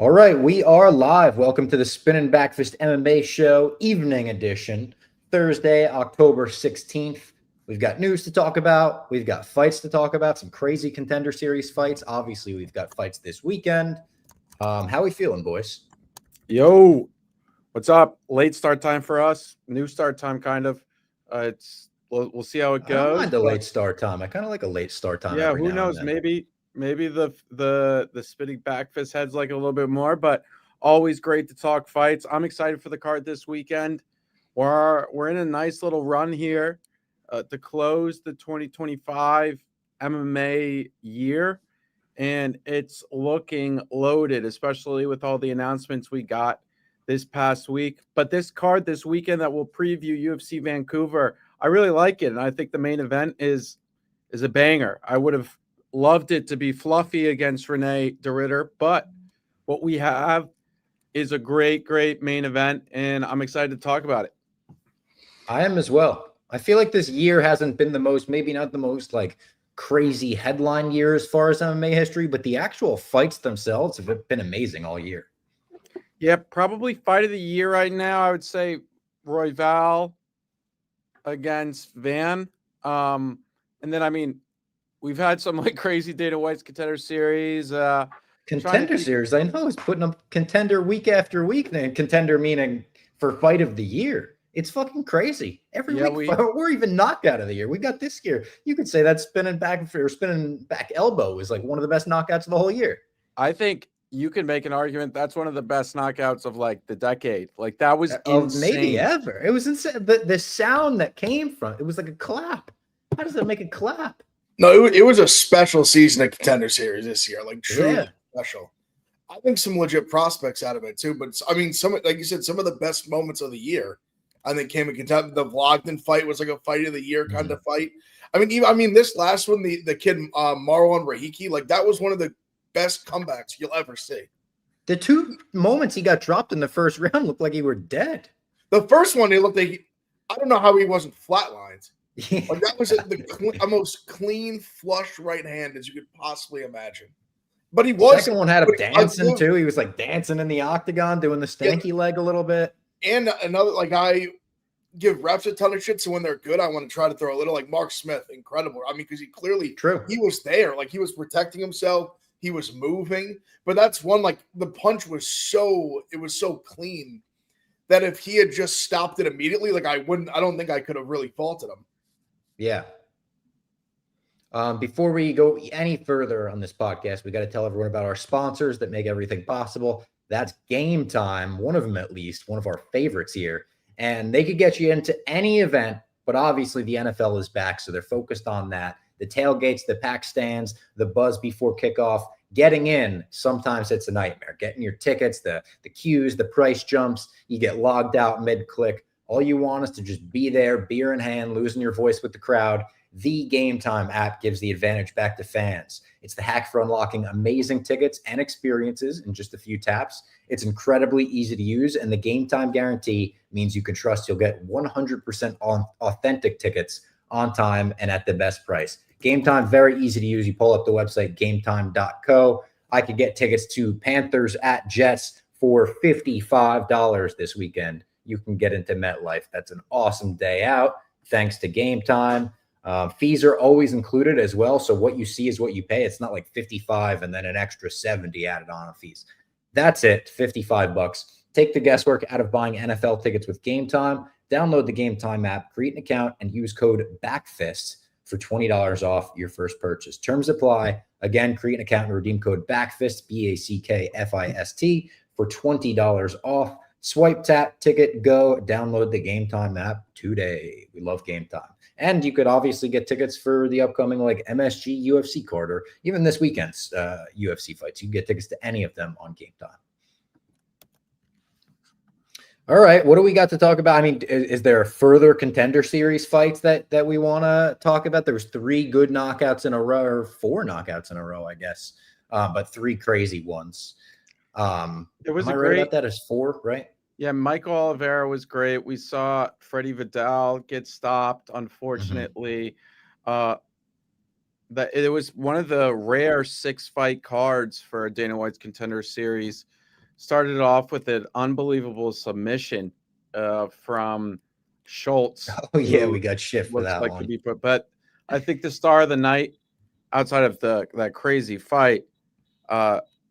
All right, we are live. Welcome to the Spinning Backfist MMA Show, evening edition, Thursday, October 16th. We've got news to talk about. We've got fights to talk about, some crazy Contender Series fights. Obviously, we've got fights this weekend. How we feeling, boys? Yo, what's up? Late start time for us. New start time, kind of. We'll see how it goes. I don't mind a late start time. I kind of like a late start time. Yeah, who knows? Maybe the spinning back fist heads like a little bit more, but always great to talk fights. I'm excited for the card this weekend. We're in a nice little run here to close the 2025 MMA year, and it's looking loaded, especially with all the announcements we got this past week. But this card this weekend that will preview UFC Vancouver, I really like it, and I think the main event is a banger. I would have loved it to be Fluffy against Renee DeRitter, but what we have is a great main event, and I'm excited to talk about it. I am as well. I feel like this year hasn't been the most, maybe not the most like crazy headline year as far as MMA history, but the actual fights themselves have been amazing all year. Yeah, probably fight of the year right now, I would say Royval against Van. And then, I mean, we've had some like crazy Dana White's Contender Series. Contender Series, I know, is putting up Contender week after week. Then Contender meaning for fight of the year. It's fucking crazy. Every week, we're even knockout of the year. We got this year. You could say that spinning back elbow is like one of the best knockouts of the whole year. I think you can make an argument that's one of the best knockouts of like the decade. Like that was insane. Maybe ever. It was insane. The sound that came from it was like a clap. How does that make a clap? No, it was a special season of Contender Series this year. Like truly special. I think some legit prospects out of it too. But I mean, some like you said, some of the best moments of the year, I think came in Contender. The Vlogden fight was like a fight of the year kind of fight. I mean, this last one, the kid Marwan Rahiki, like that was one of the best comebacks you'll ever see. The two moments he got dropped in the first round looked like he were dead. The first one, it looked like I don't know how he wasn't flatlined. Like that was the most clean, flush right hand as you could possibly imagine. But he was. The second one had him dancing too. He was like dancing in the octagon, doing the stanky leg a little bit. And another, like I give refs a ton of shit, so when they're good, I want to try to throw a little. Like Mark Smith, incredible. I mean, because he clearly he was there, like he was protecting himself. He was moving, but that's one, like the punch was so clean that if he had just stopped it immediately, like I don't think I could have really faulted him. Yeah. Before we go any further on this podcast, we got to tell everyone about our sponsors that make everything possible. That's Game Time, one of them at least, one of our favorites here. And they could get you into any event, but obviously the NFL is back, so they're focused on that. The tailgates, the pack stands, the buzz before kickoff, getting in, sometimes it's a nightmare. Getting your tickets, the queues, the price jumps, you get logged out mid-click. All you want is to just be there, beer in hand, losing your voice with the crowd. The Game Time app gives the advantage back to fans. It's the hack for unlocking amazing tickets and experiences in just a few taps. It's incredibly easy to use, and the Game Time guarantee means you can trust you'll get 100% authentic tickets on time and at the best price. Game Time, very easy to use. You pull up the website, gametime.co. I could get tickets to Panthers at Jets for $55 this weekend. You can get into MetLife. That's an awesome day out, thanks to Game Time. Fees are always included as well, so what you see is what you pay. It's not like 55 and then an extra 70 added on fees. That's it, $55. Take the guesswork out of buying NFL tickets with Game Time. Download the Game Time app, create an account, and use code BACKFIST for $20 off your first purchase. Terms apply. Again, create an account and redeem code BACKFIST, BACKFIST, for $20 off. Swipe, tap, ticket, go. Download the Game Time app today. We love Game Time. And you could obviously get tickets for the upcoming like MSG UFC card or even this weekend's UFC fights. You can get tickets to any of them on Game Time. All right, what do we got to talk about? I mean, is there further Contender Series fights that we want to talk about? There was 3 good knockouts in a row, or 4 knockouts in a row, I guess, but 3 crazy ones. It was am I right about that? As 4, right? Yeah, Michael Oliveira was great. We saw Freddie Vidal get stopped, unfortunately. That it was one of the rare 6-fight cards for Dana White's Contender Series. started off with an unbelievable submission from Schultz. Oh yeah, we got shit for looks that like one. to be put, but I think the star of the night, outside of that crazy fight,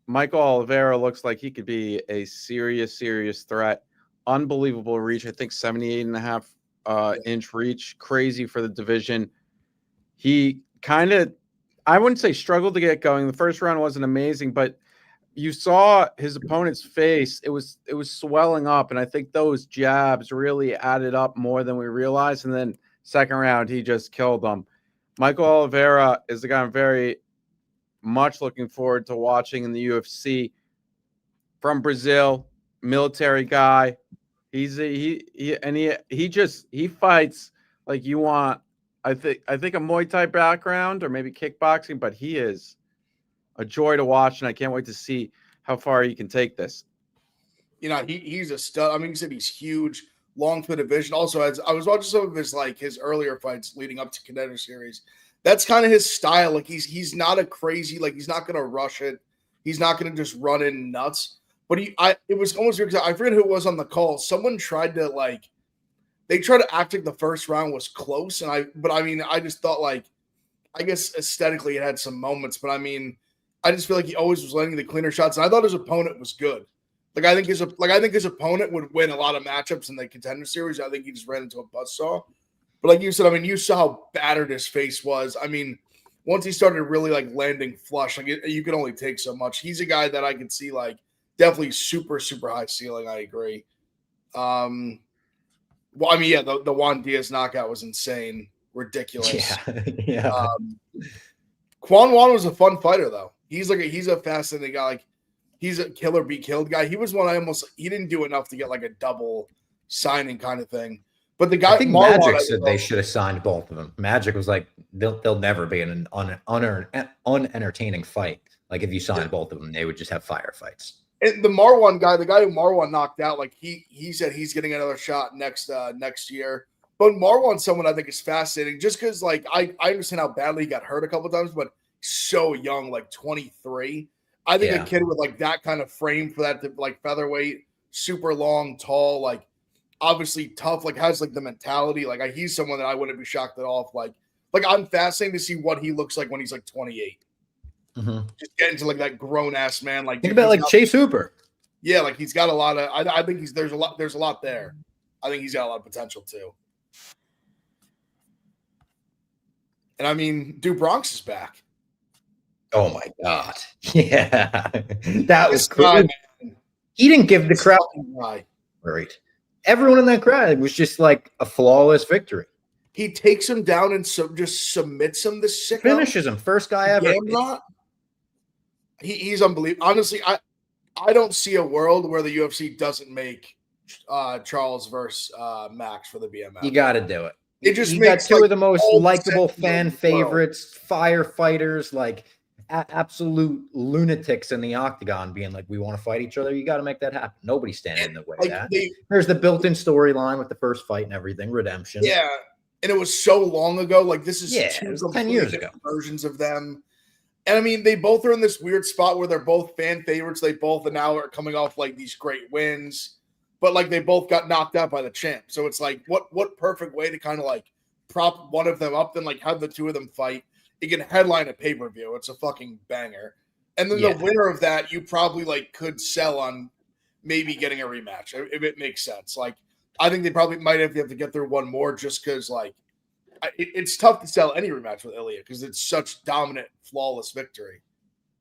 Michael Oliveira looks like he could be a serious threat. Unbelievable reach. I think 78.5 inch reach. Crazy for the division. He kind of, I wouldn't say struggled to get going. The first round wasn't amazing, but you saw his opponent's face. It was swelling up, and I think those jabs really added up more than we realized. And then second round, he just killed them. Michael Oliveira is the guy I'm very much looking forward to watching in the UFC. From Brazil, military guy. He fights like you want. I think a Muay Thai background or maybe kickboxing, but he is a joy to watch, and I can't wait to see how far he can take this. You know, he's a stud. I mean, he said he's huge, long for the division. Also, as I was watching some of his earlier fights leading up to Contender Series, that's kind of his style. Like he's not a crazy, like he's not gonna rush it. He's not gonna just run in nuts. But it was almost weird because I forget who it was on the call. Someone tried to they tried to act like the first round was close, but I just thought I guess aesthetically it had some moments, but I mean, I just feel like he always was landing the cleaner shots, and I thought his opponent was good. I think his opponent would win a lot of matchups in the Contender Series. I think he just ran into a buzzsaw. But like you said, I mean, you saw how battered his face was. I mean, once he started really landing flush, you could only take so much. He's a guy that I could see definitely super high ceiling. I agree. Well, I mean, yeah, the Juan Diaz knockout was insane, ridiculous. Yeah. Quan Wan was a fun fighter though. He's a fascinating guy. He's a killer be killed guy. He was one he didn't do enough to get a double signing kind of thing. But the guy, I think Magic said they should have signed both of them. Magic was like, they'll never be in an unentertaining fight. Like if you sign both of them, they would just have firefights. And the Marwan guy, the guy who Marwan knocked out, he said he's getting another shot next year. But Marwan's someone I think is fascinating just because I understand how badly he got hurt a couple of times, but so young, 23. I think a kid with that kind of frame for that featherweight, super long, tall, obviously tough, has the mentality. He's someone that I wouldn't be shocked at all if I'm fascinated to see what he looks like when he's 28. Mm-hmm. Just get into that grown ass man. Think about Chase Hooper. Yeah, he's got a lot of. I think there's a lot there. I think he's got a lot of potential too. And I mean, Duke Bronx is back. Oh my god! Yeah, that was cool. Guy, he didn't give the crowd right. Everyone in that crowd was just a flawless victory. He takes him down and just submits him. Finishes him. First guy ever. He's unbelievable. Honestly, I don't see a world where the UFC doesn't make Charles versus Max for the BMF. You got to do it. It just makes two of the most likable fan favorites, firefighters, absolute lunatics in the octagon being we want to fight each other. You got to make that happen. Nobody's standing in the way of that. There's the built-in storyline with the first fight and everything, redemption. Yeah, and it was so long ago. This is 10 years ago. Versions of them. And I mean, they both are in this weird spot where they're both fan favorites. They both now are coming off these great wins, but they both got knocked out by the champ. So it's what perfect way to kind of prop one of them up, then have the two of them fight. You can headline a pay-per-view. It's a fucking banger. And then the winner of that, you probably could sell on maybe getting a rematch if it makes sense. I think they probably might have to get through one more just because it's tough to sell any rematch with Ilya because it's such dominant, flawless victory.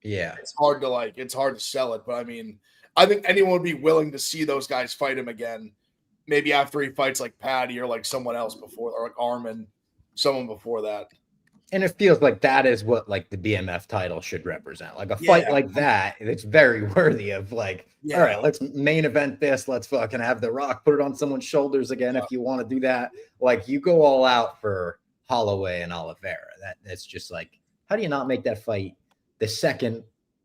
Yeah, it's hard to sell it. But I mean, I think anyone would be willing to see those guys fight him again. Maybe after he fights Paddy or someone else before, or Armin, someone before that. And it feels like that is what the BMF title should represent. A fight like that, it's very worthy of all right, let's main event this. Let's fucking have The Rock put it on someone's shoulders again if you want to do that. You go all out for Holloway and Oliveira. That's just how do you not make that fight the second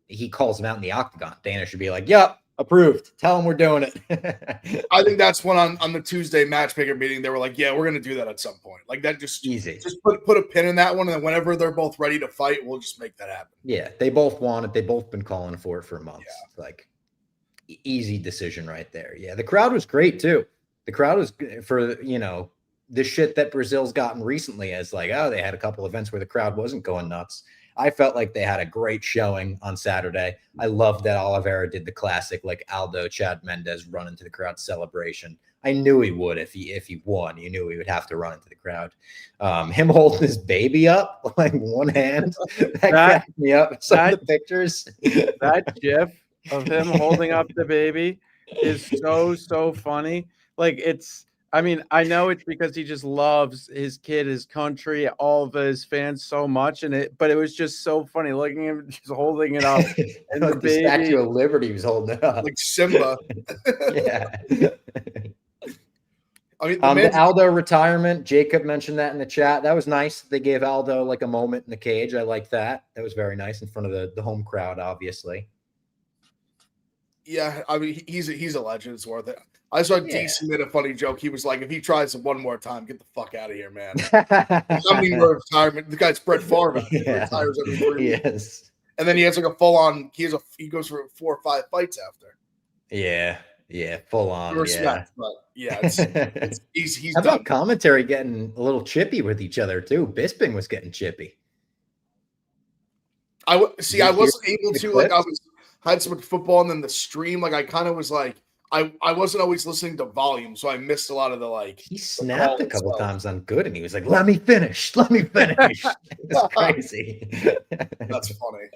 he calls him out in the octagon? Dana should be yep, approved. Tell him we're doing it. I think that's when on the Tuesday matchmaker meeting, they were yeah, we're going to do that at some point. That just easy. Just put a pin in that one. And then whenever they're both ready to fight, we'll just make that happen. Yeah. They both want it. They've both been calling for it for months. Yeah. easy decision right there. Yeah, the crowd was great too. The crowd was for, the shit that Brazil's gotten recently as like, oh, they had a couple events where the crowd wasn't going nuts. I felt like they had a great showing on Saturday. I loved that Oliveira did the classic, like Aldo Chad Mendes run into the crowd celebration. I knew he would if he won. You knew he would have to run into the crowd. Him holding his baby up like one hand, that cracked me up. Some of the pictures. That gif of him holding up the baby is so funny. Like I know it's because he just loves his kid, his country, all of his fans so much, but it was just so funny looking at him just holding it up. And like the Statue of Liberty was holding it up. Like Simba. Yeah. I mean, the Aldo retirement, Jacob mentioned that in the chat. That was nice. They gave Aldo like a moment in the cage. I like that. That was very nice in front of the home crowd, obviously. Yeah, I mean, he's a legend. It's worth it. I saw D submit a funny joke. He was like, if he tries it one more time, get the fuck out of here, man. I mean, retirement. The guy's Brett Favre. He retires every 3 weeks. Yes. And then he has like a full on. He goes for 4 or 5 fights after. Yeah, full on. Respect, but he's How about commentary getting a little chippy with each other too? Bisping was getting chippy. I wasn't able to like had so much football, and then the stream, like I kind of was like, I wasn't always listening to volume, so I missed a lot of the like. He snapped a couple times on good, and he was like, "Let me finish." It's crazy. That's funny.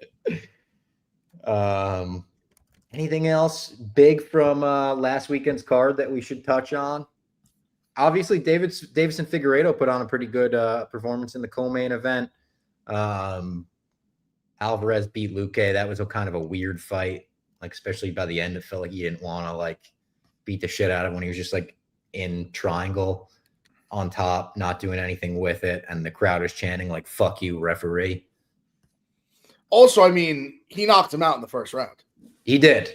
Anything else big from last weekend's card that we should touch on? Obviously, Davison Figueiredo put on a pretty good performance in the co-main event. Alvarez beat Luque. That was a kind of a weird fight, like especially by the end. It felt like he didn't want to like beat the shit out of him when he was just like in triangle on top, not doing anything with it, and the crowd was chanting like "fuck you, referee." Also, I mean, he knocked him out in the first round. He did.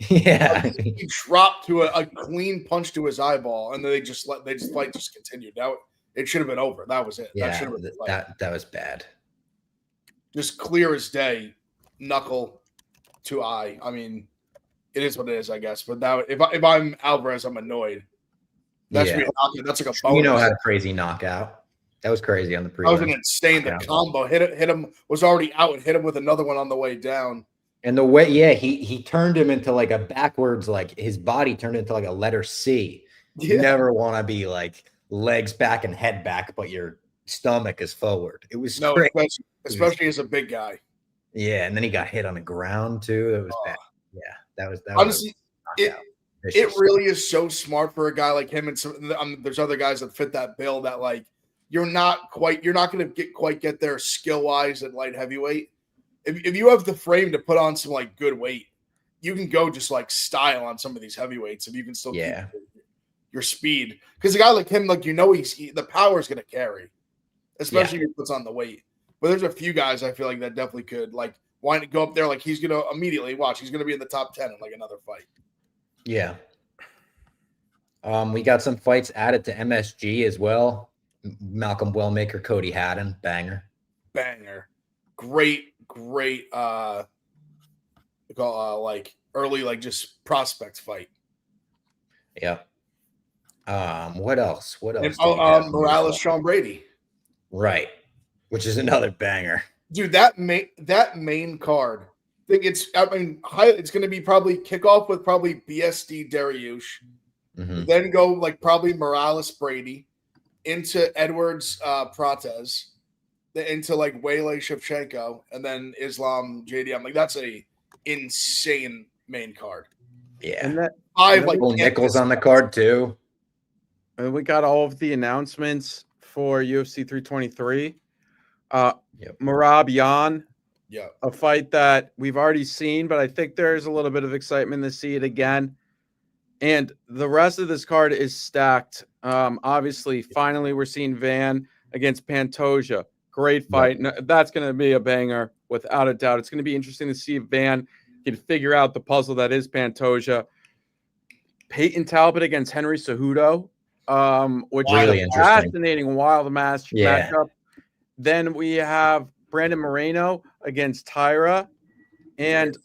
Yeah. He dropped to a clean punch to his eyeball, and then the fight just continued. Now it should have been over. That was it. Yeah, that was bad. Just clear as day, knuckle to eye. I mean, it is what it is, I guess. But now, if I'm Alvarez, I'm annoyed. That should be a knockout. That's like a bonus. Had a crazy knockout. That was crazy on the pre. That was an insane. The combo hit him was already out and hit him with another one on the way down. And the way, he turned him into like a backwards, like his body turned into like a letter C. You never want to be like legs back and head back, but your stomach is forward. It was especially as a big guy. Yeah, and then he got hit on the ground too. That was bad. Yeah, that was honestly. It really is so smart for a guy like him, and there's other guys that fit that bill that like you're not going to get there skill wise at light heavyweight. If you have the frame to put on some like good weight, you can go just like style on some of these heavyweights if you can still keep your speed. Because a guy like him, like the power is going to carry, especially if he puts on the weight. But there's a few guys I feel like that definitely could like why not go up there like he's going to immediately watch. He's going to be in the top 10 in like another fight. Yeah. We got some fights added to MSG as well. Malcolm Wellmaker, Cody Haddon, banger. Great like early like just prospect fight. Yeah. What else? And, Morales, Sean Brady. Right. Which is another banger. Dude, that main card. I think it's going to be probably kickoff with probably BSD Dariush. Mm-hmm. Then go like probably Morales Brady into Edwards Prates, into like Wele Shevchenko, and then Islam JD. I'm like, that's a insane main card. Yeah. And that Nichols on the card too. And we got all of the announcements for UFC 323. Merab Yan. Yeah. A fight that we've already seen, but I think there's a little bit of excitement to see it again. And the rest of this card is stacked. Obviously, finally, we're seeing Van against Pantoja. Great fight. Yeah. That's going to be a banger, without a doubt. It's going to be interesting to see if Van can figure out the puzzle that is Pantoja. Peyton Talbot against Henry Cejudo, which really is a fascinating, wild matchup. Then we have Brandon Moreno against Tyra. And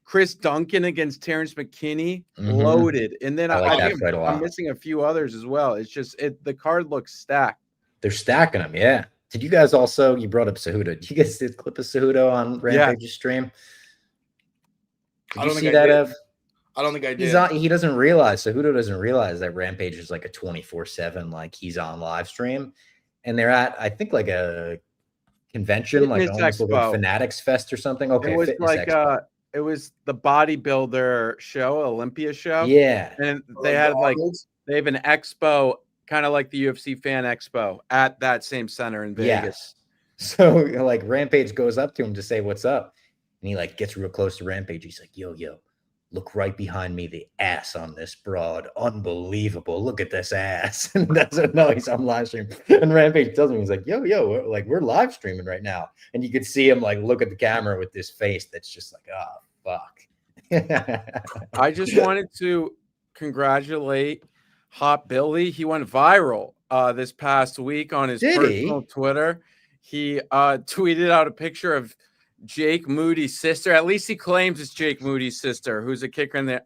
Chris Duncan against Terrence McKinney, Mhm. loaded. And then I like that think fight a lot. I'm missing a few others as well. It's just the card looks stacked. They're stacking them, yeah. Did you guys also? You brought up Cejudo. Did you guys see the clip of Cejudo on Rampage's stream? Did you see that, Ev? I don't think I did. He doesn't realize. Cejudo doesn't realize that Rampage is like a 24/7. Like he's on live stream, and they're at I think like a convention, like almost like a Fanatics Fest or something. Okay, it was like it was the bodybuilder show, Olympia show. Yeah, and they have an expo, kind of like the UFC Fan Expo, at that same center in Vegas. Yes. So like Rampage goes up to him to say what's up, and he like gets real close to Rampage. He's like, "Yo, look right behind me, the ass on this broad. Unbelievable. Look at this ass." And doesn't know he's on live stream. And Rampage tells him, he's like, yo, like we're live streaming right now. And you could see him like look at the camera with this face that's just like, oh, fuck. I just wanted to congratulate Hot Billy. He went viral this past week on his personal Twitter. He tweeted out a picture of Jake Moody's sister. At least he claims it's Jake Moody's sister, who's a kicker in there.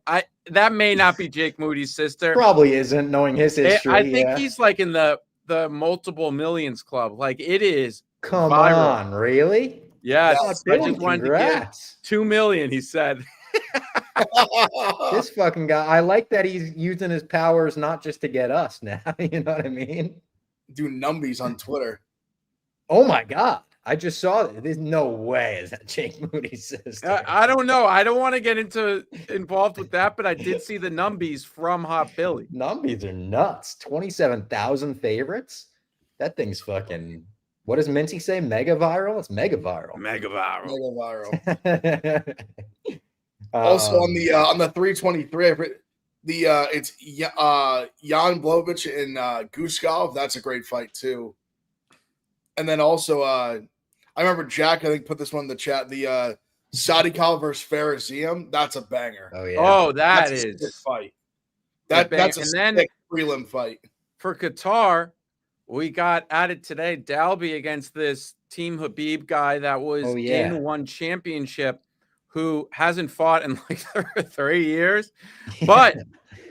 That may not be Jake Moody's sister. Probably isn't, knowing his history. I think he's like in the multiple millions club. Like it is. Come viral. On, really? Yes. I just wanted to get 2 million, he said. This fucking guy. I like that he's using his powers not just to get us now. You know what I mean? Do numbies on Twitter. Oh my God. I just saw that. There's no way is that Jake Moody's sister. I don't know. I don't want to get involved with that, but I did see the numbies from Hot Billy. Numbies are nuts. 27,000 favorites. That thing's fucking. What does Minty say? Mega viral? It's mega viral. Mega viral. Mega viral. Also on the 323, it's Jan Blachowicz and Guskov. That's a great fight too. And then also, I remember Jack, I think, put this one in the chat. The Sadikal versus Faraziem. That's a banger. Oh, yeah. Oh, that's a sick fight. That's a sick prelim fight. For Qatar, we got added today Dalby against this Team Habib guy that was in one championship who hasn't fought in like 3 years. But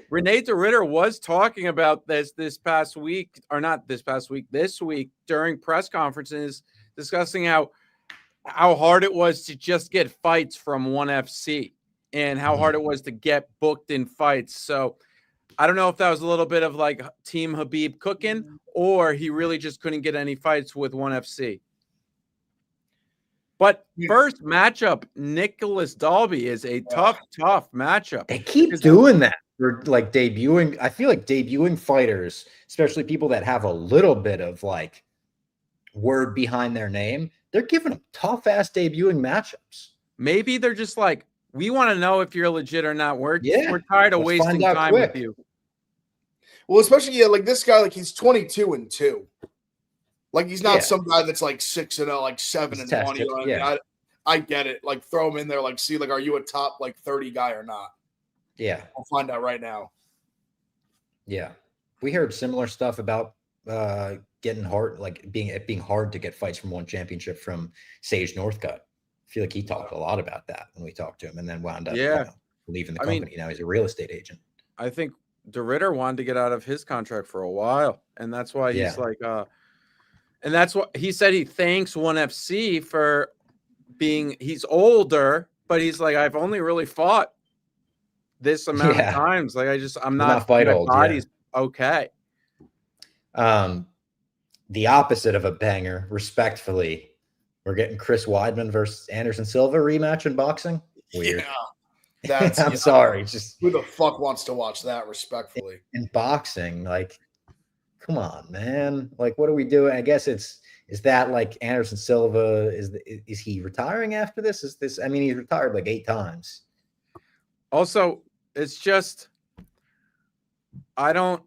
Renee de Ridder was talking about this week during press conferences, discussing how hard it was to just get fights from ONE FC and how hard it was to get booked in fights. So I don't know if that was a little bit of like Team Habib cooking, or he really just couldn't get any fights with ONE FC. But first matchup, Nicholas Dalby is a tough matchup. They keep doing that. For like debuting, I feel like debuting fighters, especially people that have a little bit of like word behind their name, they're giving them tough ass debuting matchups. Maybe they're just like, we want to know if you're legit or not. We're tired of wasting time with you. Well, especially like this guy, like he's 22-2. Like he's not some guy that's like 6-0, like 7-1. I get it. Like throw him in there. Like see, like are you a top like 30 guy or not? Yeah, I'll find out right now. Yeah, we heard similar stuff about getting hard, like being hard to get fights from one championship from Sage Northcutt. I feel like he talked a lot about that when we talked to him, and then wound up leaving the company. Now he's a real estate agent. I think de Ridder wanted to get out of his contract for a while, and that's why he's like, and that's what he said. He thanks ONE FC for he's older, but he's like, I've only really fought this amount of times. Like I'm not fight old. Body's okay. The opposite of a banger, respectfully, we're getting Chris Weidman versus Anderson Silva rematch in boxing. Weird. Yeah, I'm sorry. Just who the fuck wants to watch that? Respectfully, in boxing, like, come on, man. Like, what are we doing? I guess is that like Anderson Silva? Is he retiring after this? Is this? I mean, he's retired like 8 times. Also, it's just, I'm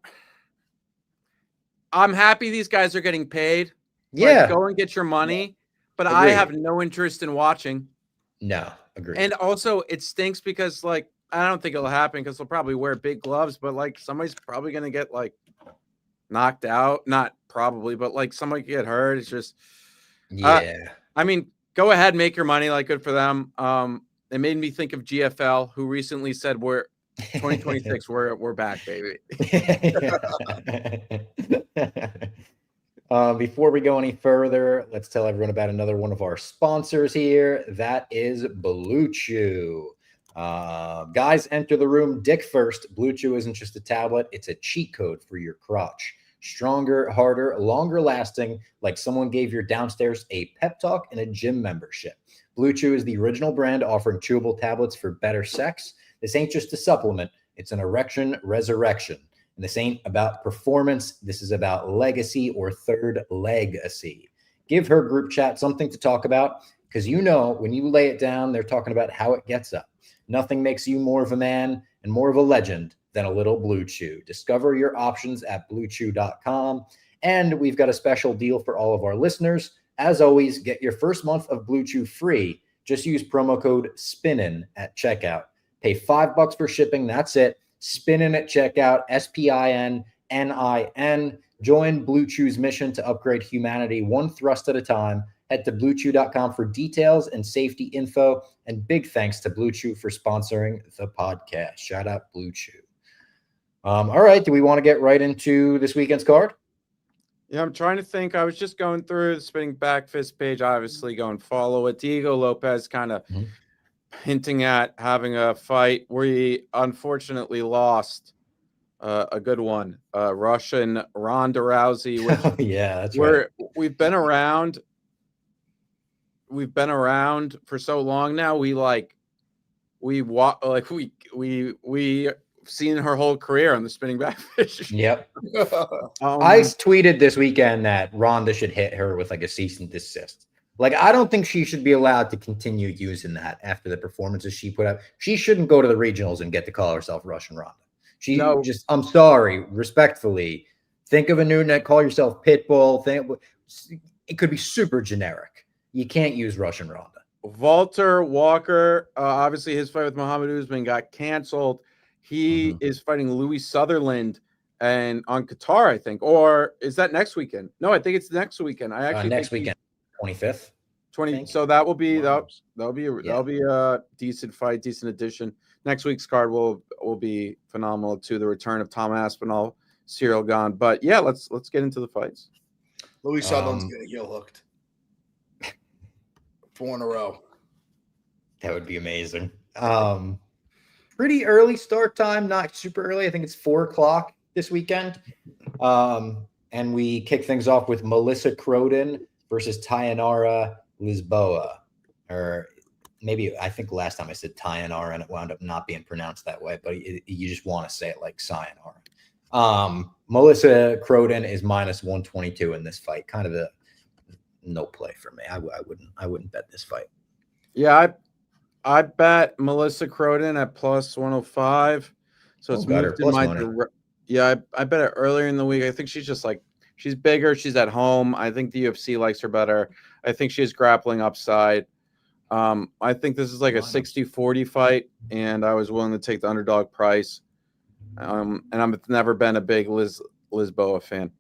happy these guys are getting paid. Yeah. Like, go and get your money. But Agreed. I have no interest in watching. No, agree. And also, it stinks because, like, I don't think it'll happen because they'll probably wear big gloves. But, like, somebody's probably going to get, like, knocked out. Not probably, but, like, somebody get hurt. It's just, yeah. I mean, go ahead, make your money. Like, good for them. It made me think of GFL, who recently said we're 2026, we're back, baby. Before we go any further, let's tell everyone about another one of our sponsors here. That is Blue Chew. Guys, enter the room dick first. Blue Chew isn't just a tablet, it's a cheat code for your crotch. Stronger, harder, longer lasting, like someone gave your downstairs a pep talk and a gym membership. Blue Chew is the original brand offering chewable tablets for better sex. This ain't just a supplement, it's an erection resurrection. And this ain't about performance, this is about legacy or third legacy. Give her group chat something to talk about, because you know when you lay it down, they're talking about how it gets up. Nothing makes you more of a man and more of a legend than a little Blue Chew. Discover your options at bluechew.com. And we've got a special deal for all of our listeners. As always, get your first month of Blue Chew free. Just use promo code SPINNIN at checkout. Pay $5 for shipping. That's it. SPINNIN at checkout. SPINNIN. Join Blue Chew's mission to upgrade humanity one thrust at a time. Head to bluechew.com for details and safety info. And big thanks to Blue Chew for sponsoring the podcast. Shout out Blue Chew. All right. Do we want to get right into this weekend's card? Yeah, I'm trying to think. I was just going through the spinning back fist page, obviously going follow it. Diego Lopez kind of hinting at having a fight. We unfortunately lost a good one. Russian Ronda Rousey. Which yeah, that's right. We've been around for so long now. We've seen her whole career on the spinning back fish. Yep. I tweeted this weekend that Ronda should hit her with like a cease and desist. Like, I don't think she should be allowed to continue using that after the performances she put up. She shouldn't go to the regionals and get to call herself Russian Ronda. I'm sorry, respectfully, think of a new net, call yourself Pitbull. It could be super generic. You can't use Russian Ronda. Walter Walker, obviously his fight with Muhammad Usman got canceled. He is fighting Louis Sutherland and on Qatar, I think. Or is that next weekend? No, I think it's next weekend. I actually next weekend, 25th. 20. So that will be that'll be a decent fight, decent addition. Next week's card will be phenomenal too. The return of Tom Aspinall, Cyril Gane. But yeah, let's get into the fights. Louis Sutherland's getting heel hooked 4 in a row. That would be amazing. Pretty early start time, not super early. I think it's 4:00 this weekend. And we kick things off with Melissa Croden versus Tayanara Lisboa. Or maybe, I think last time I said Tayanara and it wound up not being pronounced that way, but you just want to say it like sayonara. Melissa Croden is minus 122 in this fight. Kind of a no play for me. I wouldn't bet this fight. Yeah, I bet Melissa Croden at plus 105. So it's moved in my I bet it earlier in the week. I think she's bigger. She's at home. I think the UFC likes her better. I think she has grappling upside. I think this is like a 60-40 fight, and I was willing to take the underdog price. And I've never been a big Lisboa fan.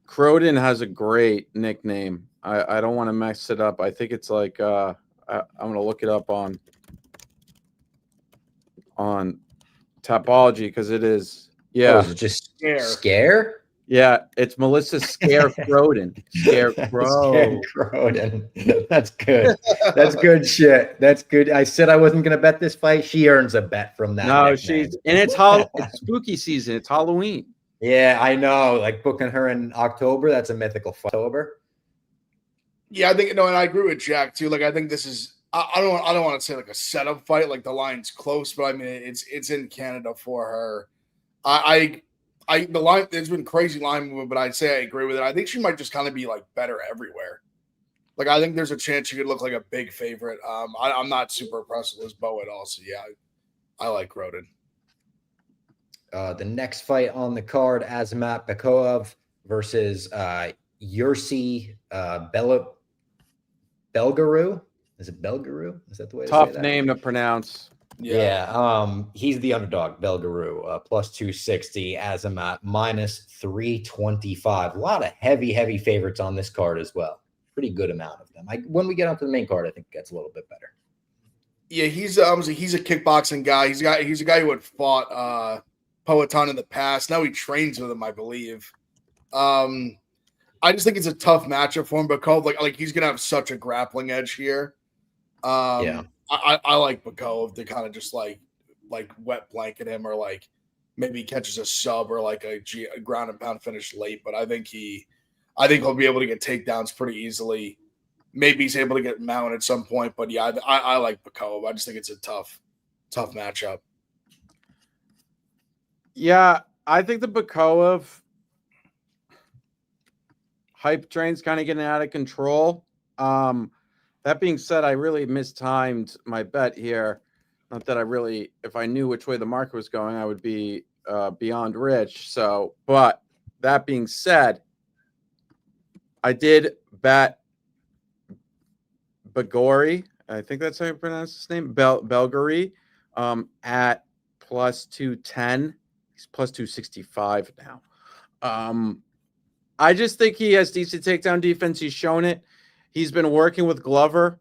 Croden has a great nickname. I don't want to mess it up. I think it's like I'm going to look it up on Tapology because it is. Yeah. Is it just Scare? Yeah, it's Melissa Scare Croden. Croden. That's good. That's good shit. That's good. I said I wasn't going to bet this fight. She earns a bet from that. No, nickname. It's spooky season. It's Halloween. Yeah, I know. Like booking her in October, that's a mythical fight. October. Yeah, I think and I agree with Jack too. Like, I think this is. I don't want to say like a setup fight. Like the line's close, but I mean it's in Canada for her. The line, there's been crazy line movement, but I'd say I agree with it. I think she might just kind of be like better everywhere. Like I think there's a chance she could look like a big favorite. I'm not super impressed with Lisboa at all. So yeah, I like Croden. The next fight on the card, Azamat Bekoev versus Yursi Belgaroui. Is it Belgaroui? Is that the way? Tough name to pronounce. Yeah. He's the underdog, Belgaroui, plus 260. Azamat minus 325. A lot of heavy favorites on this card as well. Pretty good amount of them. When we get onto the main card, I think it gets a little bit better. Yeah, he's a kickboxing guy. He's a guy who had fought Poatan in the past. Now he trains with him, I believe. I just think it's a tough matchup for him, Bekoev, like he's gonna have such a grappling edge here. I like Bekoev to kind of just like wet blanket him, or like maybe he catches a sub or like a ground and pound finish late. But I think he'll be able to get takedowns pretty easily. Maybe he's able to get mounted at some point, but yeah, I like Bekoev. I just think it's a tough matchup. Yeah, I think the Bekoev hype train's kind of getting out of control. That being said, I really mistimed my bet here. Not that if I knew which way the market was going, I would be beyond rich. So, but that being said, I did bet Belgaroui, I think that's how you pronounce his name, Belgaroui, at plus 210. He's plus 265 now. I just think he has decent takedown defense. He's shown it. He's been working with Glover.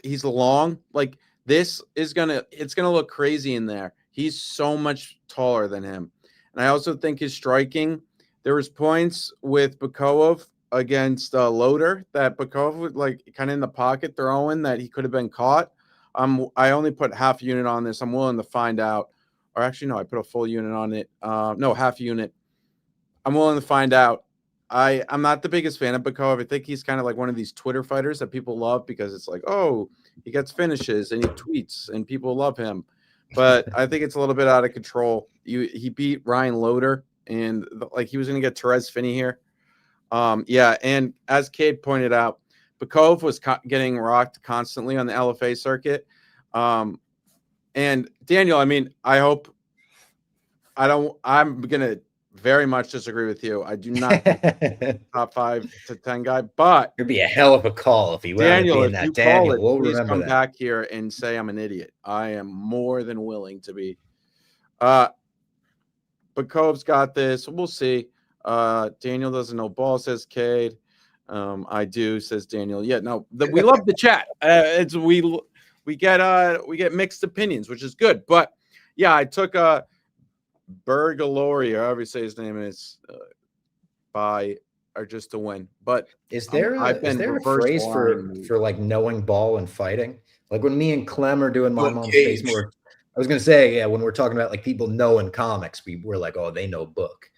He's long. Like, it's gonna look crazy in there. He's so much taller than him. And I also think his striking, there was points with Bekoev against Loader that Bekoev would like kind of in the pocket throwing that he could have been caught. I only put half unit on this. I'm willing to find out. Or actually, no, I put a full unit on it. No, half unit. I'm willing to find out. I'm not the biggest fan of Bekoev. I think he's kind of like one of these Twitter fighters that people love because it's like, oh, he gets finishes and he tweets and people love him. But I think it's a little bit out of control. He beat Ryan Loader and like he was going to get Therese Finney here. Yeah, and as Cade pointed out, Bekoev was getting rocked constantly on the LFA circuit. And Daniel, I mean, I'm going to very much disagree with you. I do not think top 5 to 10 guy, but it'd be a hell of a call if he would be in that. Daniel, we'll please remember come that. back here and say I'm an idiot. I am more than willing to be. Bekoev's got this. We'll see. Daniel doesn't know ball, says Cade. I do, says Daniel. Yeah, no, we love the chat. We get mixed opinions, which is good. But yeah, I took Bergalori, or however you say his name is, or just to win. But is there a phrase for like knowing ball and fighting? Like when me and Clem are doing my mom's face more. I was gonna say, yeah, when we're talking about like people knowing comics, we're like, oh, they know book.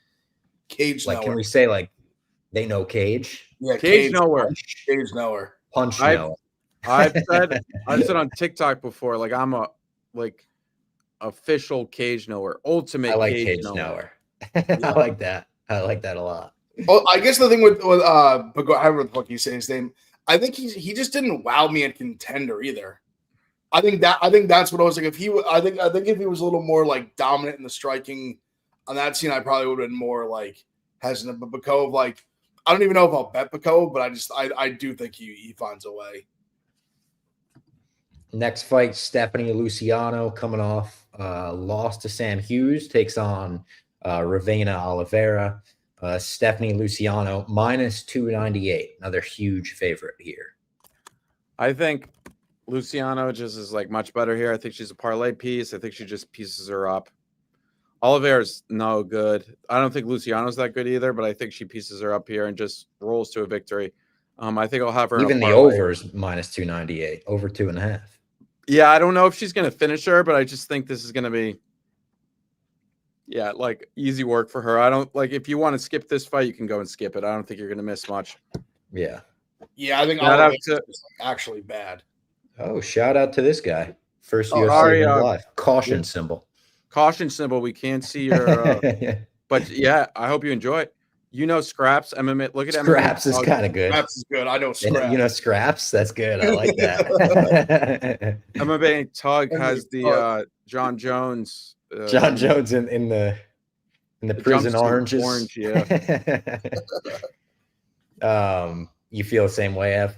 Cage, like, nowhere. Can we say like they know Cage? Yeah, Cage nowhere. Cage nowhere. Punch nowhere. I've said on TikTok before, like I'm a official Cage nowhere, ultimate. I like Cage nowhere. I like that. I like that a lot. Well, I guess the thing with however the fuck you say his name, I think he just didn't wow me at Contender either. I think that's what I was like. If he was a little more like dominant in the striking on that scene, I probably would have been more like hesitant. But Bekoev, like, I don't even know if I'll bet Bekoev, but I do think he finds a way. Next fight, Stephanie Luciano coming off loss to Sam Hughes, takes on Jourdain-Grant. Stephanie Luciano minus 298, another huge favorite here. I think Luciano just is like much better here. I think she's a parlay piece. I think she just pieces her up. Oliveira's no good. I don't think Luciano's that good either, but I think she pieces her up here and just rolls to a victory. I think I'll have her. Even the overs minus 298, over 2.5. Yeah, I don't know if she's going to finish her, but I just think this is going to be, yeah, like easy work for her. I don't like if you want to skip this fight, you can go and skip it. I don't think you're going to miss much. Yeah. Yeah, I think Oliveira is actually bad. Oh, shout out to this guy. First UFC live. Caution symbol. Caution symbol. We can't see your but yeah, I hope you enjoy it. You know Scraps, MMA. Look at Scraps MMA. Is kind of good. Scraps is good. I know Scraps. You know Scraps? That's good. I like that. MMA Tug has the John Jones. John Jones in the prison oranges. Orange, yeah. You feel the same way, Ev?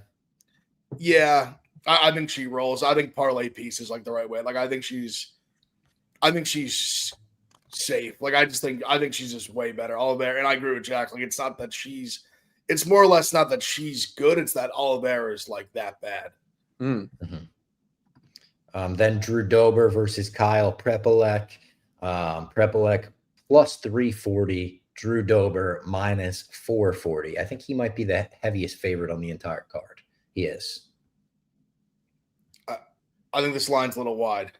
Yeah, I think she rolls. I think parlay piece is like the right way. Like I think she's safe. Like I think she's just way better. Oliveira, and I agree with Jack. Like it's more or less not that she's good. It's that Oliveira is like that bad. Mm-hmm. Then Drew Dober versus Kyle Prepolec. Prepolec plus 340. Drew Dober minus 440. I think he might be the heaviest favorite on the entire card. He is. I think this line's a little wide.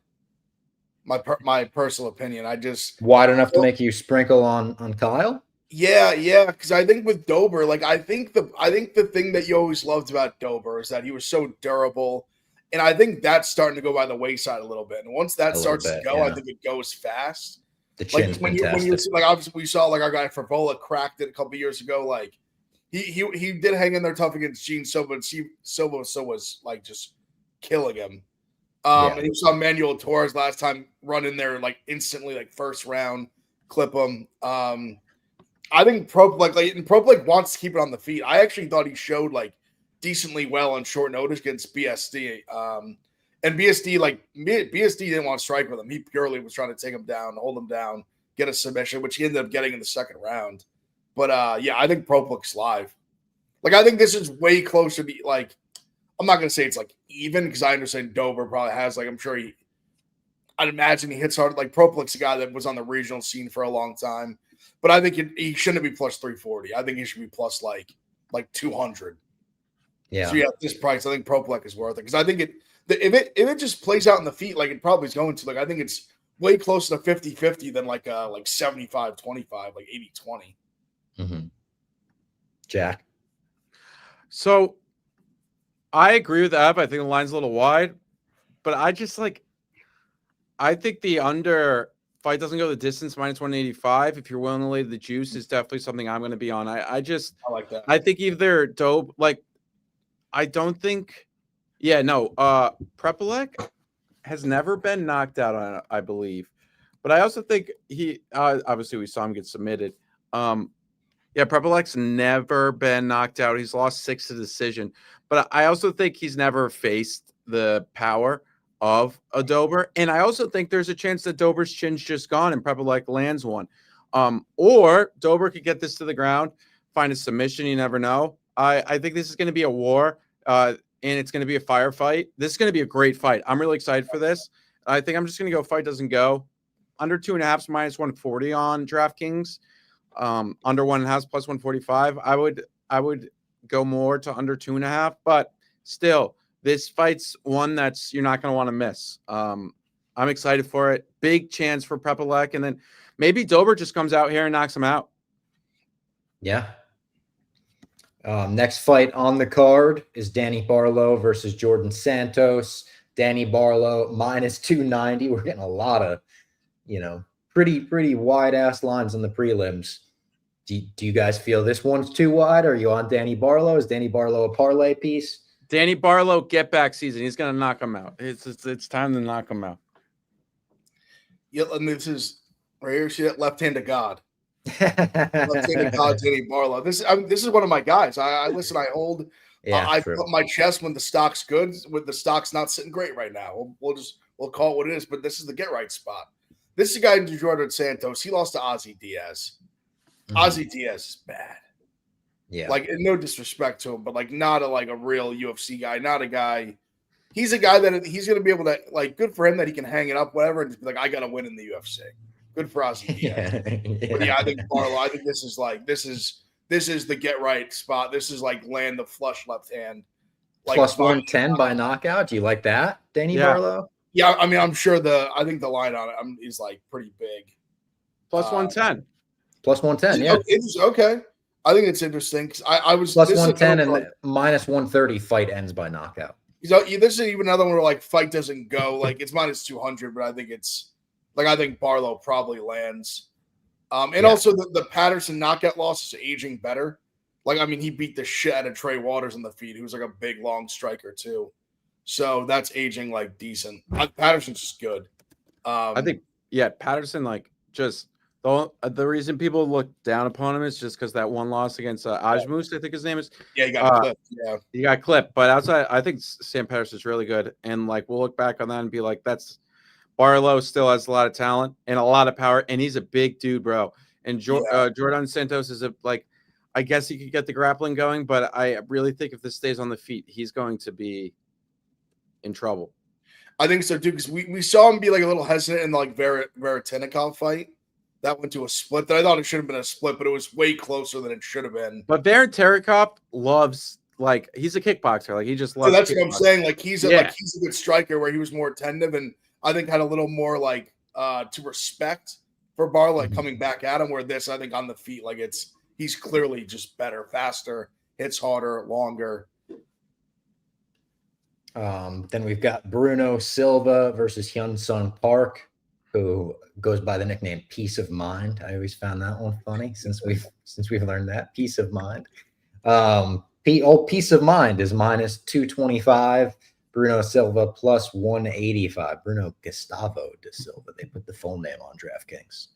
My personal opinion. I just wide enough to make you sprinkle on Kyle. Yeah, because I think with Dober, like I think the thing that you always loved about Dober is that he was so durable, and I think that's starting to go by the wayside a little bit. And once that starts to go, I think it goes fast. The chin's like when you like obviously we saw like our guy Frevola cracked it a couple years ago. Like he did hang in there tough against Gene Silva, and Silva was like just killing him. And you saw Manuel Torres last time run in there like instantly, like first round, clip him. I think Prepolec wants to keep it on the feet. I actually thought he showed like decently well on short notice against BSD. And BSD didn't want to strike with him. He purely was trying to take him down, hold him down, get a submission, which he ended up getting in the second round. But I think Propolec's live. Like I think this is way closer to like. I'm not gonna say it's like even because I understand Dober probably has like I'd imagine he hits hard. Like Propolec's a guy that was on the regional scene for a long time, but I think he shouldn't be plus 340. I think he should be plus like 200. Yeah. So at this price, I think Prepolec is worth it because I think if it just plays out in the feet like it probably is going to. Like I think it's way closer to 50-50 than like 75-25, like 80-20. Mm-hmm. Jack. So I agree with that. I think the line's a little wide, but I think the under fight doesn't go the distance minus 185. If you're willing to lay the juice, is definitely something I'm going to be on. I like that. I think either dope. Like, I don't think. Yeah, no. Prepolec has never been knocked out on, I believe, but I also think he obviously we saw him get submitted. Prepolec's never been knocked out. He's lost 6 to decision. But I also think he's never faced the power of a Dober. And I also think there's a chance that Dober's chin's just gone and Prepolec lands one. Or Dober could get this to the ground, find a submission. You never know. I think this is going to be a war, and it's going to be a firefight. This is going to be a great fight. I'm really excited for this. I think I'm just going to go fight doesn't go. Under 2.5 minus 140 on DraftKings. Under 1.5 plus 145. I would go more to under 2.5, but still, this fight's one that's you're not going to want to miss. I'm excited for it. Big chance for Prepolec, and then maybe Dober just comes out here and knocks him out. Yeah. Next fight on the card is Danny Barlow versus Jourdain-Santos. Danny Barlow minus 290. We're getting a lot of, pretty wide ass lines on the prelims. Do you guys feel this one's too wide? Are you on Danny Barlow? Is Danny Barlow a parlay piece? Danny Barlow, get back season. He's going to knock him out. It's time to knock him out. Yeah, and this is right here. See that left hand of God. Left hand of God, Danny Barlow. This is one of my guys. I listen. I hold. I put my chest when the stock's good. When the stock's not sitting great right now, we'll call it what it is. But this is the get right spot. This is a guy in Jourdain-Santos. He lost to Ozzy Diaz. Ozzy Diaz is bad. Yeah. Like, no disrespect to him, but like not a real UFC guy, not a guy. He's a guy that he's going to be able to, like, good for him that he can hang it up, whatever, and just be like, I got to win in the UFC. Good for Ozzy Diaz. But I think Barlow, I think this is the get right spot. This is like land the flush left hand. Like plus 110 by knockout. Do you like that, Danny Barlow? Yeah, I mean, I'm sure I think the line on it is like pretty big. Plus 110. Plus 110, yeah. It's okay. I think it's interesting because I was plus 110 and minus 130 fight ends by knockout. This is even another one where like fight doesn't go. Like it's minus 200, but I think Barlow probably lands. Also the Patterson knockout loss is aging better. Like, I mean, he beat the shit out of Trey Waters in the feet. He was like a big, long striker too. So that's aging like decent. Patterson's just good. I think, Patterson, like, just the reason people look down upon him is just because that one loss against Ajmus, I think his name is. Yeah, he got clipped. Yeah, he got clipped. But outside, I think Sam Patterson's really good. And like, we'll look back on that and be like, Barlow still has a lot of talent and a lot of power, and he's a big dude, bro. And Jourdain-Santos is I guess he could get the grappling going, but I really think if this stays on the feet, he's going to be in trouble. I think so too, because we saw him be like a little hesitant in the like Veretinikov fight. That went to a split. That I thought it should have been a split, but it was way closer than it should have been. But Veretinikov loves, like, he's a kickboxer. Like, he just loves. So that's kickboxing. what I'm saying. Like he's a good striker where he was more attentive and I think had a little more like to respect for Barlow, like coming back at him. Where this, I think, on the feet, like he's clearly just better, faster, hits harder, longer. Then we've got Bruno Silva versus Hyun-Sung Park, who goes by the nickname Peace of Mind. I always found that one funny since we've learned that. Peace of Mind. Peace of Mind is minus 225. Bruno Silva plus 185. Bruno Gustavo de Silva. They put the full name on DraftKings.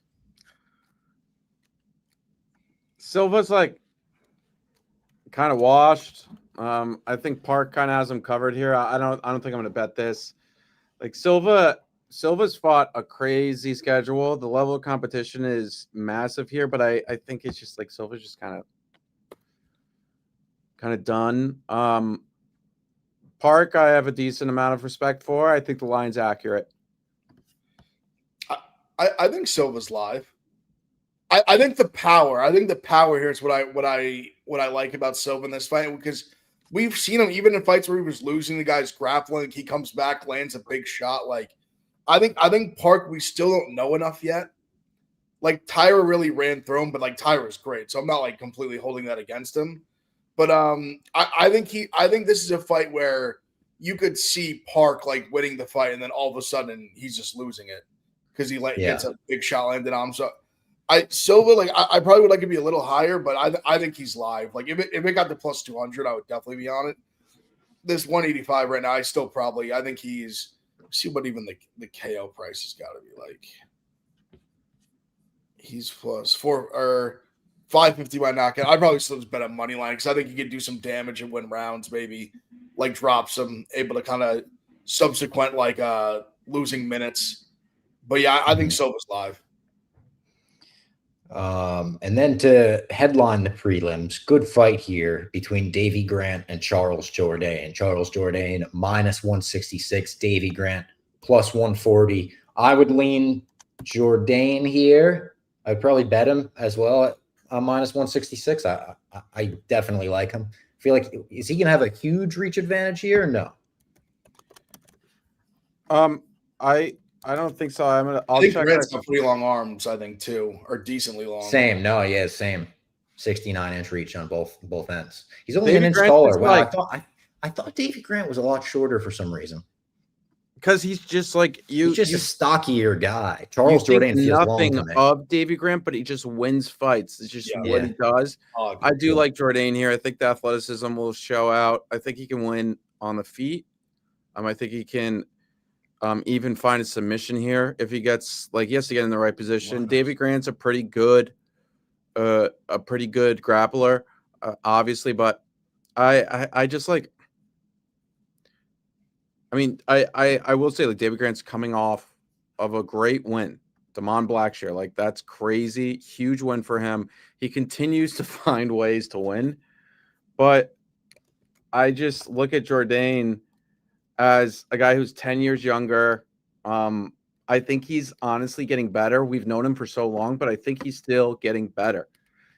Silva's like kind of washed. I think Park kind of has him covered here. I don't think I'm going to bet this. Like Silva's fought a crazy schedule. The level of competition is massive here, but I think it's just like Silva's just kind of done. Park, I have a decent amount of respect for. I think the line's accurate. I think Silva's live. I think the power. I think the power here is what I like about Silva in this fight, because we've seen him even in fights where he was losing, the guy's grappling. He comes back, lands a big shot. Like I think Park, we still don't know enough yet. Like Tyra really ran through him, but like Tyra's great, so I'm not like completely holding that against him. But I think this is a fight where you could see Park like winning the fight, and then all of a sudden he's just losing it because he gets a big shot landed on him. So Silva, like I probably would like to be a little higher, but I think he's live. Like if it got to plus 200, I would definitely be on it. This 185 right now, I think he's, see what even the KO price has got to be like. He's plus 4 or 550 by knockout. I'd probably still just bet on money line because I think he could do some damage and win rounds, maybe like drop some, able to kind of subsequent like losing minutes. But yeah, I think Silva's live. And then to headline the prelims, good fight here between Davy Grant and Charles Jourdain. Charles Jourdain minus 166, Davy Grant plus 140. I would lean Jourdain here. I'd probably bet him as well at minus 166. I definitely like him. I feel like, is he gonna have a huge reach advantage here or no? I don't think so. I'll think check. Grant's got pretty long arms, I think, too, or decently long. Same. 69-inch reach on both ends. He's only Davy an inch Grant taller. is Wow, like, I thought Davy Grant was a lot shorter for some reason. Because he's just like He's just a stockier guy. Charles Jourdain feels nothing long to me. of Davy Grant, but he just wins fights. It's just what he does. I do like Jourdain here. I think the athleticism will show out. I think he can win on the feet. I think he can even find a submission here if he gets, like, he has to get in the right position. Davy Grant's a pretty good grappler, obviously, but I just like. I mean, I will say, like, Davy Grant's coming off of a great win, Damon Blackshear. Like, that's crazy. Huge win for him. He continues to find ways to win. But I just look at Jourdain as a guy who's 10 years younger. I think he's honestly getting better. We've known him for so long, but I think he's still getting better.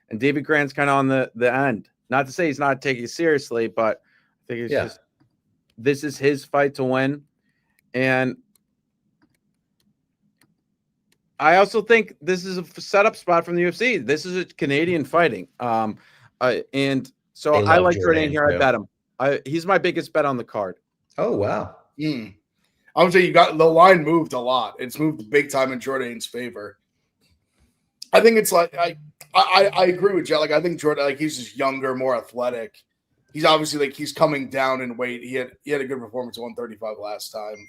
And Davy Grant's kind of on the end. Not to say he's not taking it seriously, but I think it's just, this is his fight to win. And I also think this is a setup spot from the UFC. This is a Canadian fighting. And so I like Jourdain here. I bet him. He's my biggest bet on the card. Oh, wow. I would say the line moved a lot. It's moved big time in Jourdain's favor. I think it's like, I agree with you. Like, I think Jourdain, like, he's just younger, more athletic. He's obviously, like, he's coming down in weight. He had a good performance at 135 last time.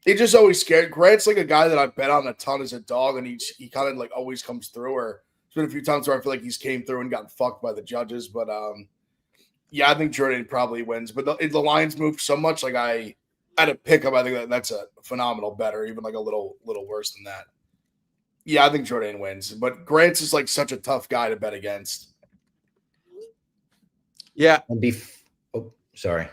It just always scared. Grant's like a guy that I bet on a ton as a dog, and he kind of like always comes through. Or there's been a few times where I feel like he's came through and gotten fucked by the judges. But yeah, I think Jourdain probably wins. But the lines moved so much. Like, I had a pickup. I think that's a phenomenal bet, or even like a little worse than that. Yeah, I think Jourdain wins. But Grant's is like such a tough guy to bet against. Yeah. Sorry.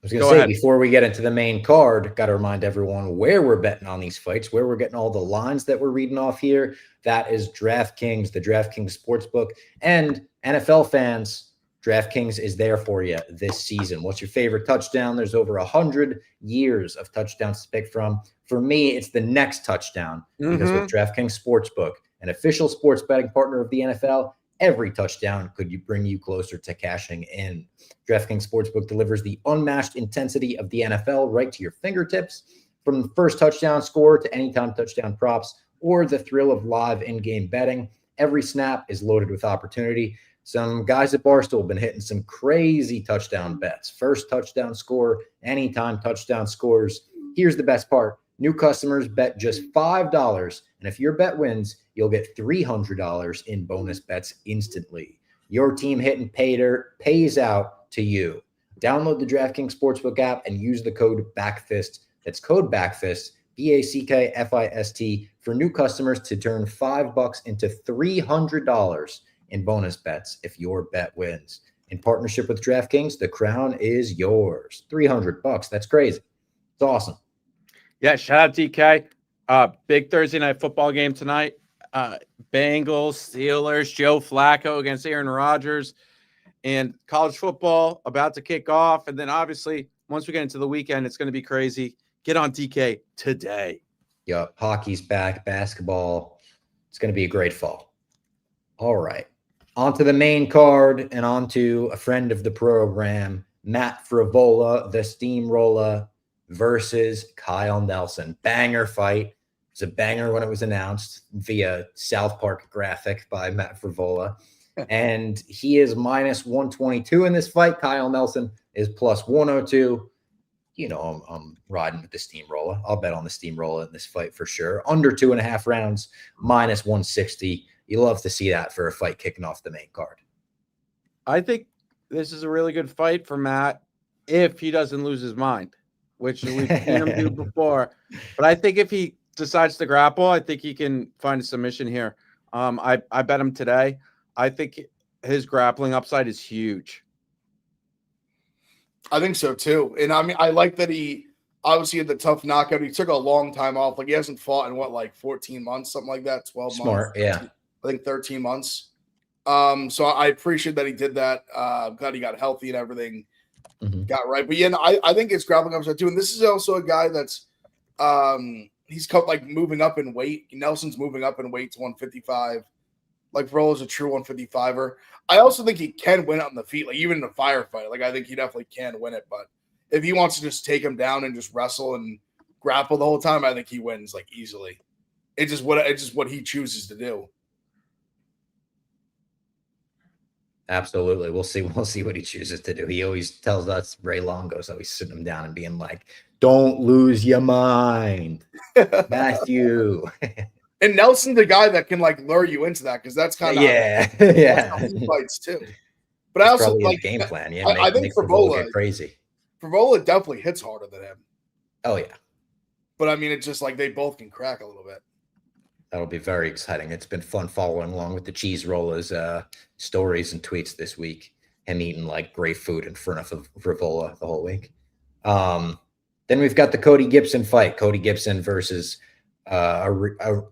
was going to say, before we get into the main card, got to remind everyone where we're betting on these fights, where we're getting all the lines that we're reading off here. That is DraftKings, the DraftKings Sportsbook. And NFL fans, DraftKings is there for you this season. What's your favorite touchdown? There's over 100 years of touchdowns to pick from. For me, it's the next touchdown because with DraftKings Sportsbook, an official sports betting partner of the NFL, every touchdown could bring you closer to cashing in. DraftKings Sportsbook delivers the unmatched intensity of the NFL right to your fingertips. From the first touchdown score to anytime touchdown props or the thrill of live in-game betting, every snap is loaded with opportunity. Some guys at Barstool have been hitting some crazy touchdown bets. First touchdown score, anytime touchdown scores. Here's the best part. New customers bet just $5, and if your bet wins, you'll get $300 in bonus bets instantly. Your team hitting pay dirt pays out to you. Download the DraftKings Sportsbook app and use the code BACKFIST. That's code BACKFIST, BACKFIST, for new customers to turn $5 into $300 in bonus bets if your bet wins. In partnership with DraftKings, the crown is yours. $300. That's crazy. It's awesome. Yeah, shout out DK. Big Thursday night football game tonight. Bengals, Steelers, Joe Flacco against Aaron Rodgers, and college football about to kick off. And then obviously, once we get into the weekend, it's going to be crazy. Get on DK today. Yep, hockey's back, basketball. It's going to be a great fall. All right. On to the main card and on to a friend of the program, Matt Frevola, the Steamroller, versus Kyle Nelson. Banger fight. It was a banger when it was announced via South Park graphic by Matt Frevola. And he is minus 122 in this fight. Kyle Nelson is plus 102. You know, I'm riding with the Steamroller. I'll bet on the Steamroller in this fight for sure. Under 2.5 rounds, minus 160. You love to see that for a fight kicking off the main card. I think this is a really good fight for Matt if he doesn't lose his mind, which we've seen him do before. But I think if he decides to grapple, I think he can find a submission here. I bet him today. I think his grappling upside is huge. I think so too. And I mean, I like that he obviously had the tough knockout. He took a long time off. Like he hasn't fought in like 14 months, something like that, 12 Smart, months. Yeah. I think 13 months. So I appreciate that he did that. Glad he got healthy and everything got right. But yeah, I think it's grappling upside too. And this is also a guy that's he's like moving up in weight. Nelson's moving up in weight to 155. Like Verola's a true 155er. I also think he can win out in the feet, like even in a firefight. Like I think he definitely can win it. But if he wants to just take him down and just wrestle and grapple the whole time, I think he wins like easily. It's just what he chooses to do. Absolutely. We'll see what he chooses to do. He always tells us, Ray Longo's always sitting him down and being like, don't lose your mind, Matthew. And Nelson's the guy that can like lure you into that because that's kind of yeah. fights too. But I also like game plan. Yeah, I think Frevola get crazy. Frevola definitely hits harder than him. Oh yeah. But I mean, it's just like they both can crack a little bit. That'll be very exciting. It's been fun following along with the Cheese Rollers stories and tweets this week. Him eating like great food in front of Frevola the whole week. Then we've got the Cody Gibson fight. Cody Gibson versus Allen-Reinier.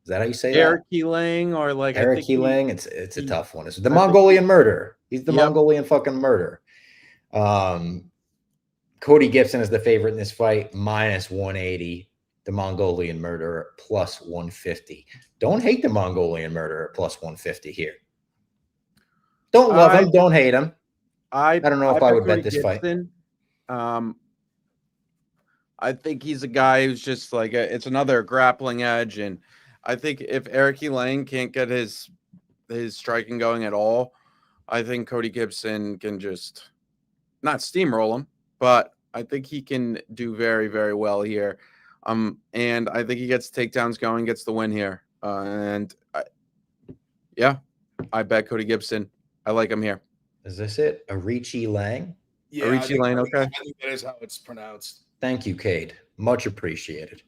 Is that how you say that? Aoriqileng or like Aoriqileng. It's a tough one. It's the Mongolian murderer. He's the Mongolian fucking murderer. Cody Gibson is the favorite in this fight, minus 180. The Mongolian murderer plus 150. Don't hate the Mongolian murderer plus 150 here. Don't love him. Don't hate him. I don't know if I would bet this Gibson fight. I think he's a guy who's just like it's another grappling edge, and I think if Aoriqileng can't get his striking going at all, I think Cody Gibson can just not steamroll him, but I think he can do very, very well here. And I think he gets takedowns going, gets the win here. I bet Cody Gibson. I like him here. Is this it? Aoriqileng? Yeah, Aoriqileng, okay. I think that is how it's pronounced. Thank you, Cade. Much appreciated.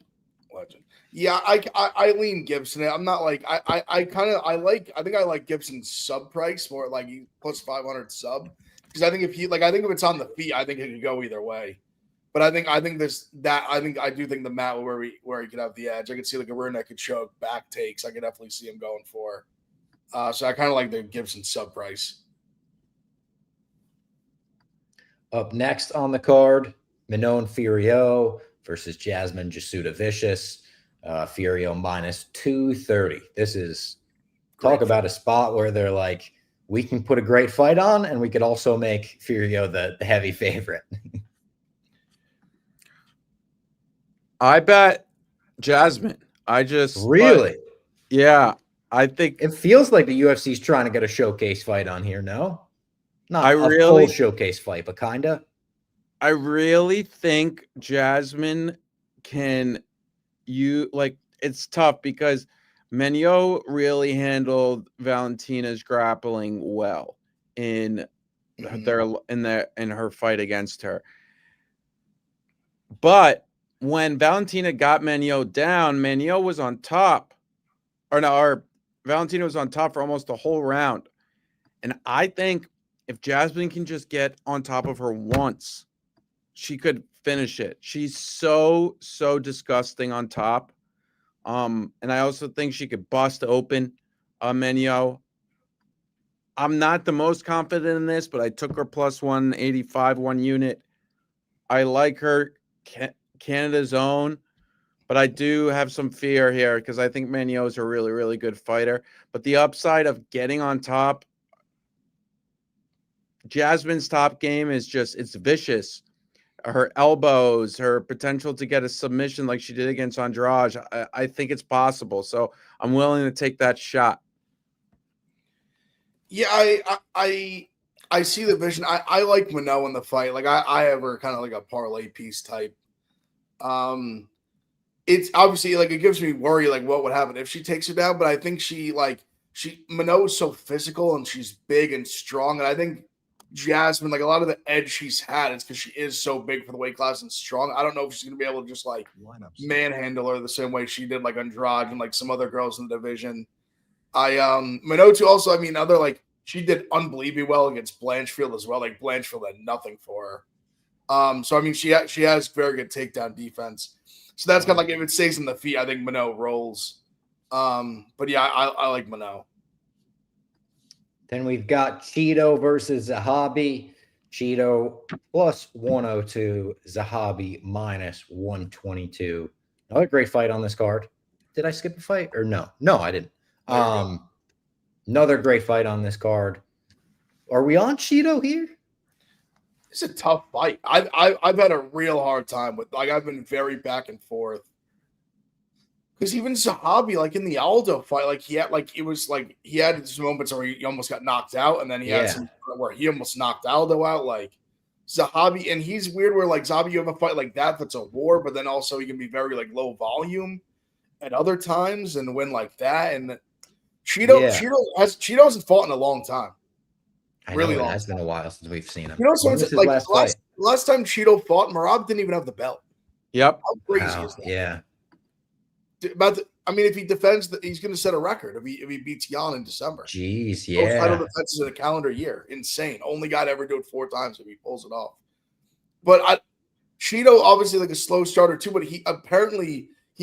Legend. Yeah, I lean Gibson. I'm not like I think I like Gibson's sub price more like plus 500 sub. because I think if it's on the feet, I think it could go either way. But I do think the mat where he could have the edge. I could see like a rear naked choke, back takes. I could definitely see him going for. So I kind of like the Gibson sub price. Up next on the card, Manon-Fiorot versus Jasmine Jasudavicius. Fiorot minus 230. This is talk about a spot where they're like, we can put a great fight on, and we could also make Fiorot the heavy favorite. I bet Jasmine. Really? Yeah. I think it feels like the UFC is trying to get a showcase fight on here. No, not a full showcase fight, but kinda. I really think Jasmine can. It's tough because Menio really handled Valentina's grappling well in her fight against her. But when Valentina got Menio down, Menio was on top. Valentina was on top for almost the whole round. And I think if Jasmine can just get on top of her once, she could finish it. She's so disgusting on top. And I also think she could bust open Menio. I'm not the most confident in this, but I took her plus 185, 1 unit. I like her Canada's own, but I do have some fear here because I think Menio is a really, really good fighter. But the upside of getting on top, Jasmine's top game is it's vicious. Her elbows, her potential to get a submission like she did against Andrade, I think it's possible. So I'm willing to take that shot. Yeah, I see the vision. I like Minot in the fight. Like I have her kind of like a parlay piece type. It's obviously like it gives me worry like what would happen if she takes her down, but I think Minot is so physical and she's big and strong, and I think Jasmine, like a lot of the edge she's had, it's because she is so big for the weight class and strong. I don't know if she's gonna be able to just like manhandle her the same way she did like Andrade and like some other girls in the division. Minot too also, she did unbelievably well against Blanchfield as well. Like Blanchfield had nothing for her. So she has very good takedown defense. So that's kind of like if it stays in the feet, I think Minot rolls. But yeah, I like Minot. Then we've got Cheeto versus Zahabi. Cheeto plus 102, Zahabi minus 122. Another great fight on this card. Did I skip a fight or no? No, I didn't. Another great fight on this card. Are we on Cheeto here? It's a tough fight. I've had a real hard time with, like, I've been very back and forth. Because even Zahabi, like in the Aldo fight, like he had his moments where he almost got knocked out, and then he had some where he almost knocked Aldo out. Like Zahabi, and he's weird where like Zahabi, you have a fight like that's a war, but then also he can be very like low volume at other times and win like that. And Cheeto hasn't fought in a long time. Really long. It has been a while since we've seen him. You know, so it's like last time Cheeto fought, Merab didn't even have the belt. Yep. How crazy is that? Yeah. If he defends, he's going to set a record if he beats Jan in December. Jeez, yeah. Title defenses in a calendar year, insane. Only guy to ever do it 4 times if he pulls it off. But Cheeto obviously like a slow starter too. But he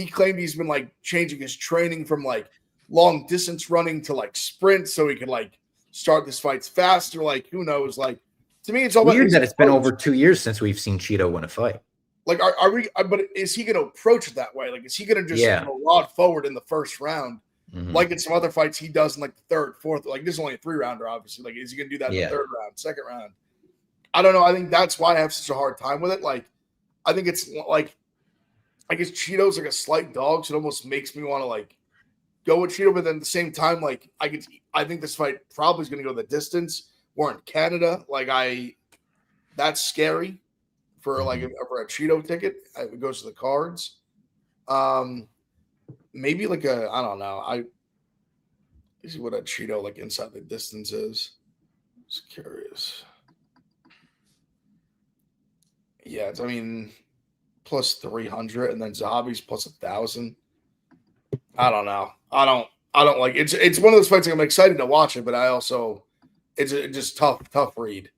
claimed he's been like changing his training from like long distance running to like sprint so he could like start his fights faster. Like who knows? Like to me, it's all weird that it's been over 2 years since we've seen Cheeto win a fight. Like, are we? But is he going to approach it that way? Like, is he going to just rod forward in the first round, like in some other fights he does in like the third, fourth? Like, this is only a 3-rounder, obviously. Like, is he going to do that in the third round, second round? I don't know. I think that's why I have such a hard time with it. Like, I think it's like, I guess Cheeto's like a slight dog, so it almost makes me want to like go with Cheeto. But then at the same time, like, I think this fight probably is going to go the distance. We're in Canada, that's scary. For like for a Cheeto ticket, it goes to the cards. Maybe like I don't know. I see what a Cheeto like inside the distance is. Just curious. Yeah, it's plus 300, and then Zahabi's plus 1,000. I don't know. I don't like it's one of those fights I'm excited to watch it, but I also it's just tough read.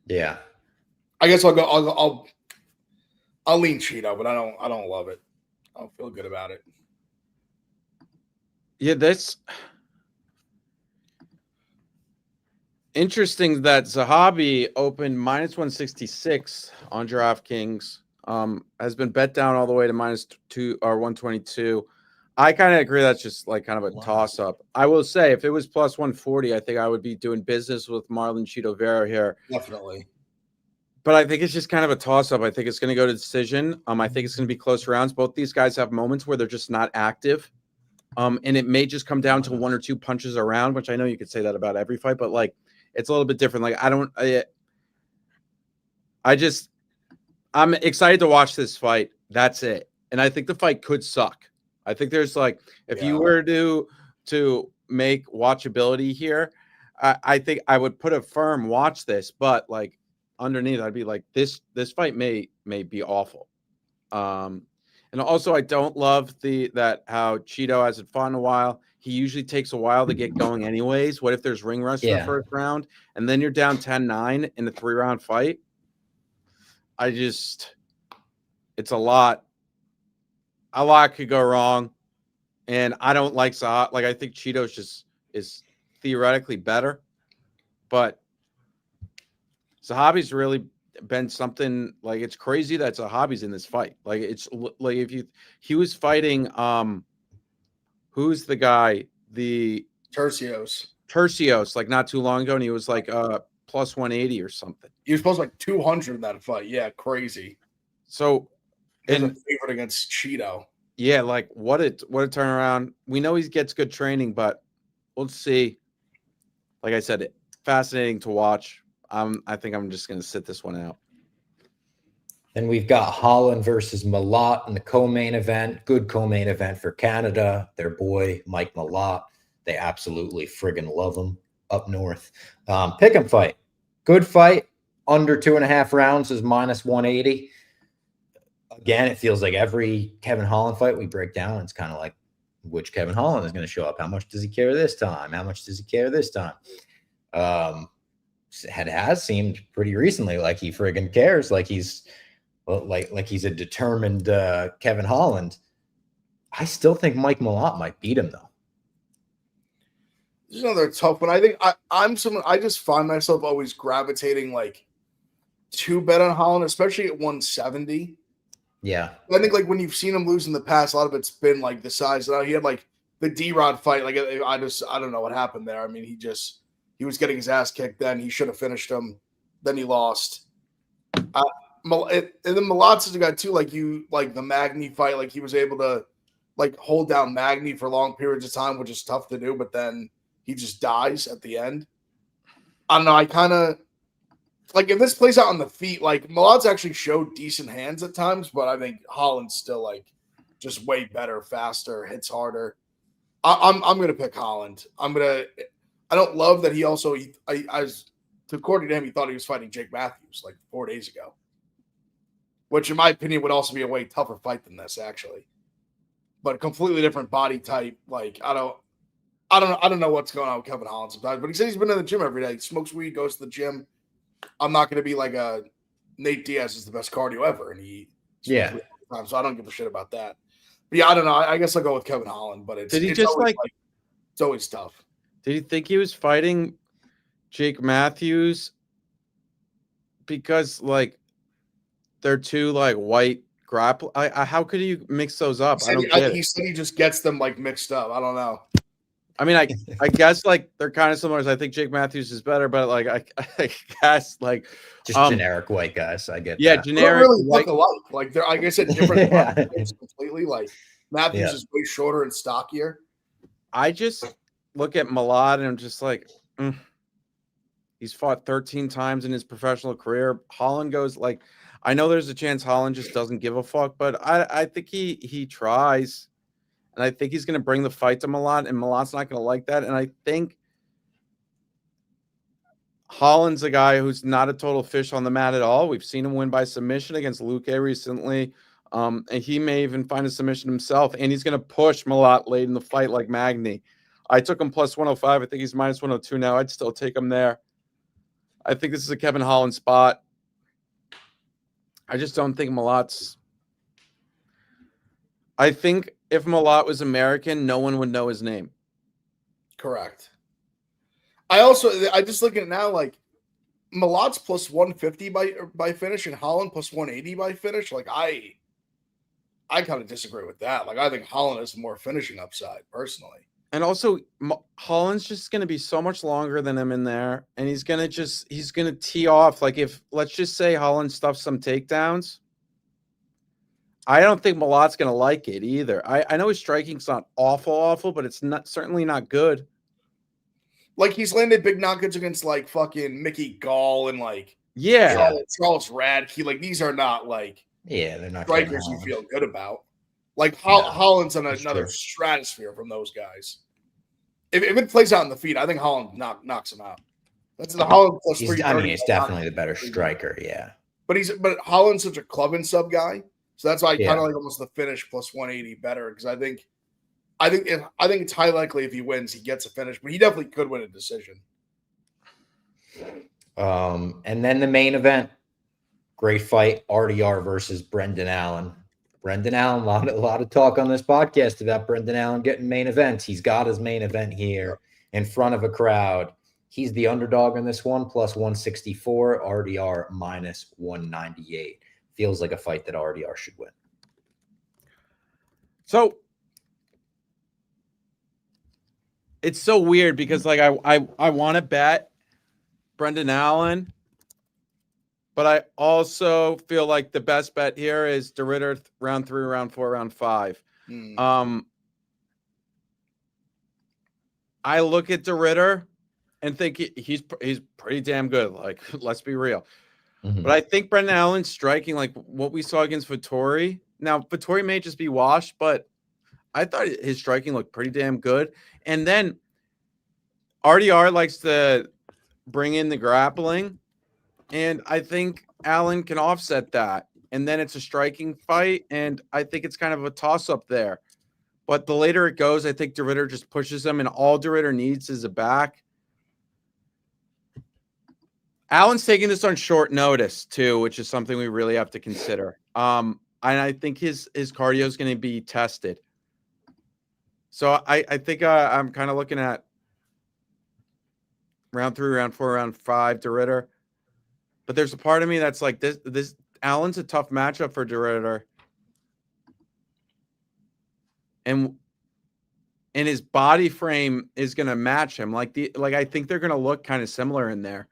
Yeah. I guess I'll go. I'll lean Cheeto, but I don't love it. I don't feel good about it. Yeah, that's interesting that Zahabi opened -166 on DraftKings. Has been bet down all the way to -2 or 122. I kind of agree that's just like kind of a toss up. I will say if it was +140, I think I would be doing business with Marlon Cheeto Vera here. Definitely. But I think it's just kind of a toss up. I think it's going to go to decision. I think it's going to be close rounds. Both these guys have moments where they're just not active. And it may just come down to one or two punches around, which I know you could say that about every fight, but like it's a little bit different. Like I'm excited to watch this fight. That's it. And I think the fight could suck. I think there's like if you were to make watchability here, I think I would put a firm watch this, but like underneath, I'd be like this fight may be awful. And also I don't love how Cheeto hasn't fought in a while. He usually takes a while to get going anyways. What if there's ring rust in the first round and then you're down 10-9 in a 3-round fight? It's a lot. A lot could go wrong. And I don't like Zahabi. Like I think Cheeto is theoretically better, but Zahabi's really been something like it's crazy that Zahabi's in this fight. Like it's like he was fighting who's the guy? The Tercios like not too long ago, and he was like plus 180 or something. He was supposed to like 200 in that fight. Yeah, crazy. So he's a favorite against Cheeto. Yeah, like what a turnaround. We know he gets good training, but we'll see. Like I said, fascinating to watch. I think I'm just going to sit this one out. Then we've got Holland versus Mallot in the co-main event. Good co-main event for Canada. Their boy, Mike Mallot. They absolutely friggin' love him up north. Pick 'em fight. Good fight. Under 2.5 rounds is -180. Again, it feels like every Kevin Holland fight we break down, it's kind of like which Kevin Holland is going to show up. How much does he care this time? How much does he care this time? It has seemed pretty recently like he friggin' cares, like he's he's a determined Kevin Holland. I still think Mike Mallot might beat him though. This is another tough one. I think I'm someone I just find myself always gravitating like to bet on Holland, especially at 170. Yeah, I think like when you've seen him lose in the past, a lot of it's been like the size. He had like the D-Rod fight. Like I don't know what happened there. I mean, he was getting his ass kicked then. He should have finished him. Then he lost. And then Mallot's the guy too. Like the Magny fight. Like he was able to like hold down Magny for long periods of time, which is tough to do. But then he just dies at the end. I don't know. I kind of like if this plays out on the feet. Like Mallot's actually showed decent hands at times, but I think Holland's still like just way better, faster, hits harder. I'm gonna pick Holland. I don't love that he also according to him, he thought he was fighting Jake Matthews like 4 days ago, which in my opinion would also be a way tougher fight than this actually, but a completely different body type. Like I don't know what's going on with Kevin Holland sometimes, but he said he's been in the gym every day. He smokes weed, goes to the gym. I'm not going to be like a Nate Diaz is the best cardio ever, and he smokes weed all the time, so I don't give a shit about that. But yeah, I don't know. I guess I'll go with Kevin Holland, but it's always tough. Did you think he was fighting Jake Matthews because like they're two like white grapple? How could you mix those up? He said he just gets them like mixed up. I don't know. I mean, I guess like they're kind of similar. I think Jake Matthews is better, but like I guess like just generic white guys. I get that. Generic. Really look alike. Like they're like I said, different completely. Like Matthews is way shorter and stockier. I just look at Mallot and I'm just like, he's fought 13 times in his professional career. Holland goes like, I know there's a chance Holland just doesn't give a fuck, but I think he tries. And I think he's going to bring the fight to Mallot, and Mallot's not going to like that. And I think Holland's a guy who's not a total fish on the mat at all. We've seen him win by submission against Luque recently. And he may even find a submission himself. And he's going to push Mallot late in the fight like Magny. I took him plus 105. I think he's minus 102 now. I'd still take him there. I think this is a Kevin Holland spot. I just don't think Mallot's. I think if Mallot was American, no one would know his name. Correct. I just look at it now, like Mallot's plus 150 by finish and Holland plus 180 by finish. Like I kind of disagree with that. Like I think Holland has more finishing upside personally. And also Holland's just going to be so much longer than him in there. And he's going to tee off. Like if, let's just say Holland stuffs some takedowns. I don't think Mallot's going to like it either. I know his striking's not awful, but it's certainly not good. Like he's landed big knockouts against like fucking Mickey Gall and like Charles Radke. Like these are not like they're not strikers you feel good about. Like Holland's on another stratosphere from those guys. If it plays out in the feet, I think Holland knocks him out. That's the Holland plus 330. I mean, he's definitely the better striker, yeah. But Holland's such a club and sub guy, so that's why I kind of like almost the finish plus 180 better because I think it's high likely if he wins, he gets a finish, but he definitely could win a decision. And then the main event, great fight, RDR versus Brendan Allen. Brendan Allen, a lot of talk on this podcast about Brendan Allen getting main events. He's got his main event here in front of a crowd. He's the underdog in this one, plus 164, RDR minus 198. Feels like a fight that RDR should win. So it's so weird because like I want to bet Brendan Allen, but I also feel like the best bet here is De Ridder round 3, round 4, round 5. I look at De Ridder and think he's pretty damn good. Like, let's be real. But I think Brendan Allen's striking like what we saw against Vettori. Now, Vettori may just be washed, but I thought his striking looked pretty damn good. And then RDR likes to bring in the grappling. And I think Allen can offset that. And then it's a striking fight. And I think it's kind of a toss-up there. But the later it goes, I think De Ridder just pushes him. And all De Ridder needs is a back. Allen's taking this on short notice, too, which is something we really have to consider. And I think his cardio is going to be tested. So I think I'm kind of looking at round 3, round 4, round 5, De Ridder. But there's a part of me that's like, this Allen's a tough matchup for De Ridder. And his body frame is going to match him. Like I think they're going to look kind of similar in there.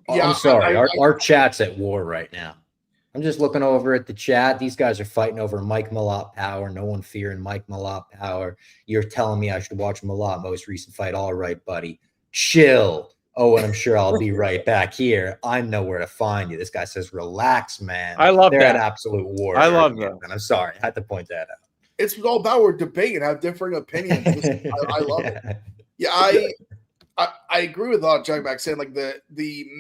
Yeah, I'm sorry. Our chat's at war right now. I'm just looking over at the chat. These guys are fighting over Mike Mallot power. No one fearing Mike Mallot power. You're telling me I should watch Mallot most recent fight. All right, buddy. Chill. Oh, and I'm sure I'll be right back here. I know where to find you. This guy says, relax, man. I love They're that. at absolute war. I love that. And I'm sorry. I had to point that out. It's all about we're debating, have differing opinions. I love it. Yeah, I agree with Jack Mack saying like the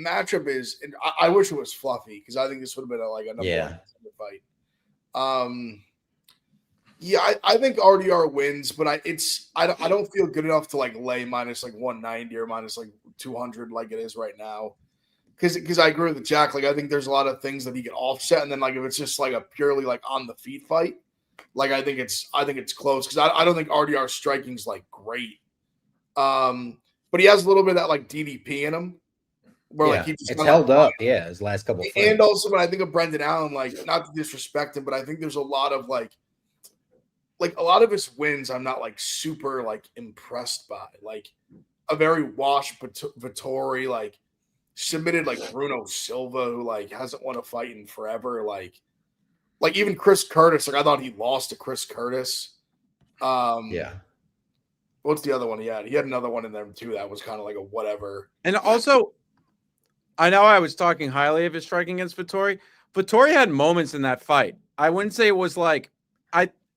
matchup is. And I wish it was fluffy because I think this would have been a number one fight. I think RDR wins, but I don't feel good enough to like lay minus like 190 or minus like 200 like it is right now. Because I agree with Jack. Like I think there's a lot of things that he can offset, and then like if it's just like a purely like on the feet fight, like I think it's close because I don't think RDR striking's like great. But he has a little bit of that like DDP in him. Where like he just it's held up, his last couple of fights. And also when I think of Brendan Allen, like not to disrespect him, but I think there's a lot of like a lot of his wins I'm not like super like impressed by. Like a very washed Vettori, like submitted like Bruno Silva, who like hasn't won a fight in forever. Like even Chris Curtis, like I thought he lost to Chris Curtis. What's the other one he had? He had another one in there too that was kind of like a whatever. And also, I know I was talking highly of his striking against Vettori. Vettori had moments in that fight. I wouldn't say it was like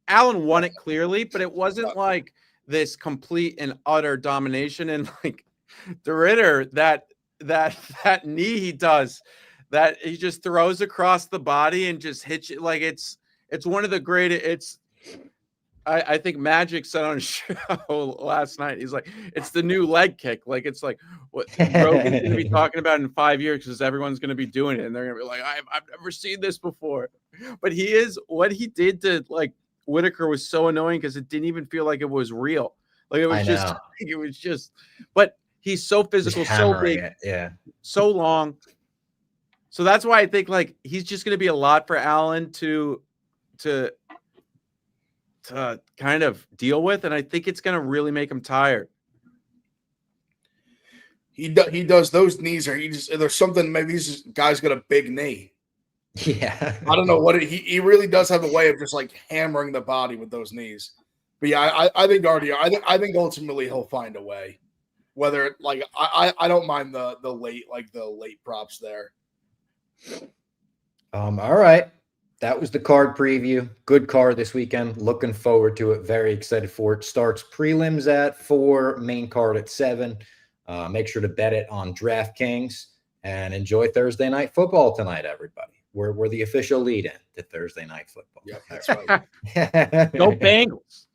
Allen won it clearly, but it wasn't like this complete and utter domination. And like De Ridder, that knee he does, that he just throws across the body and just hits it like it's one of the greatest. I think Magic said on a show last night, he's like, it's the new leg kick. Like, it's like what Rogan's going to be talking about in 5 years because everyone's going to be doing it. And they're going to be like, I've never seen this before. But what he did to like Whitaker was so annoying because it didn't even feel like it was real. Like it was just, but he's so physical, so big, so long. So that's why I think like he's just going to be a lot for Allen to kind of deal with, and I think it's going to really make him tired. He does those knees, or there's something. Maybe this guy's got a big knee. Yeah, I don't know what he really does have a way of just like hammering the body with those knees. But yeah, I think I think ultimately he'll find a way. Whether like I don't mind the late props there. All right. That was the card preview. Good card this weekend. Looking forward to it. Very excited for it. Starts prelims at 4, main card at 7. Make sure to bet it on DraftKings and enjoy Thursday night football tonight, everybody. We're the official lead-in to Thursday night football. Yeah, that's right. Go Bengals.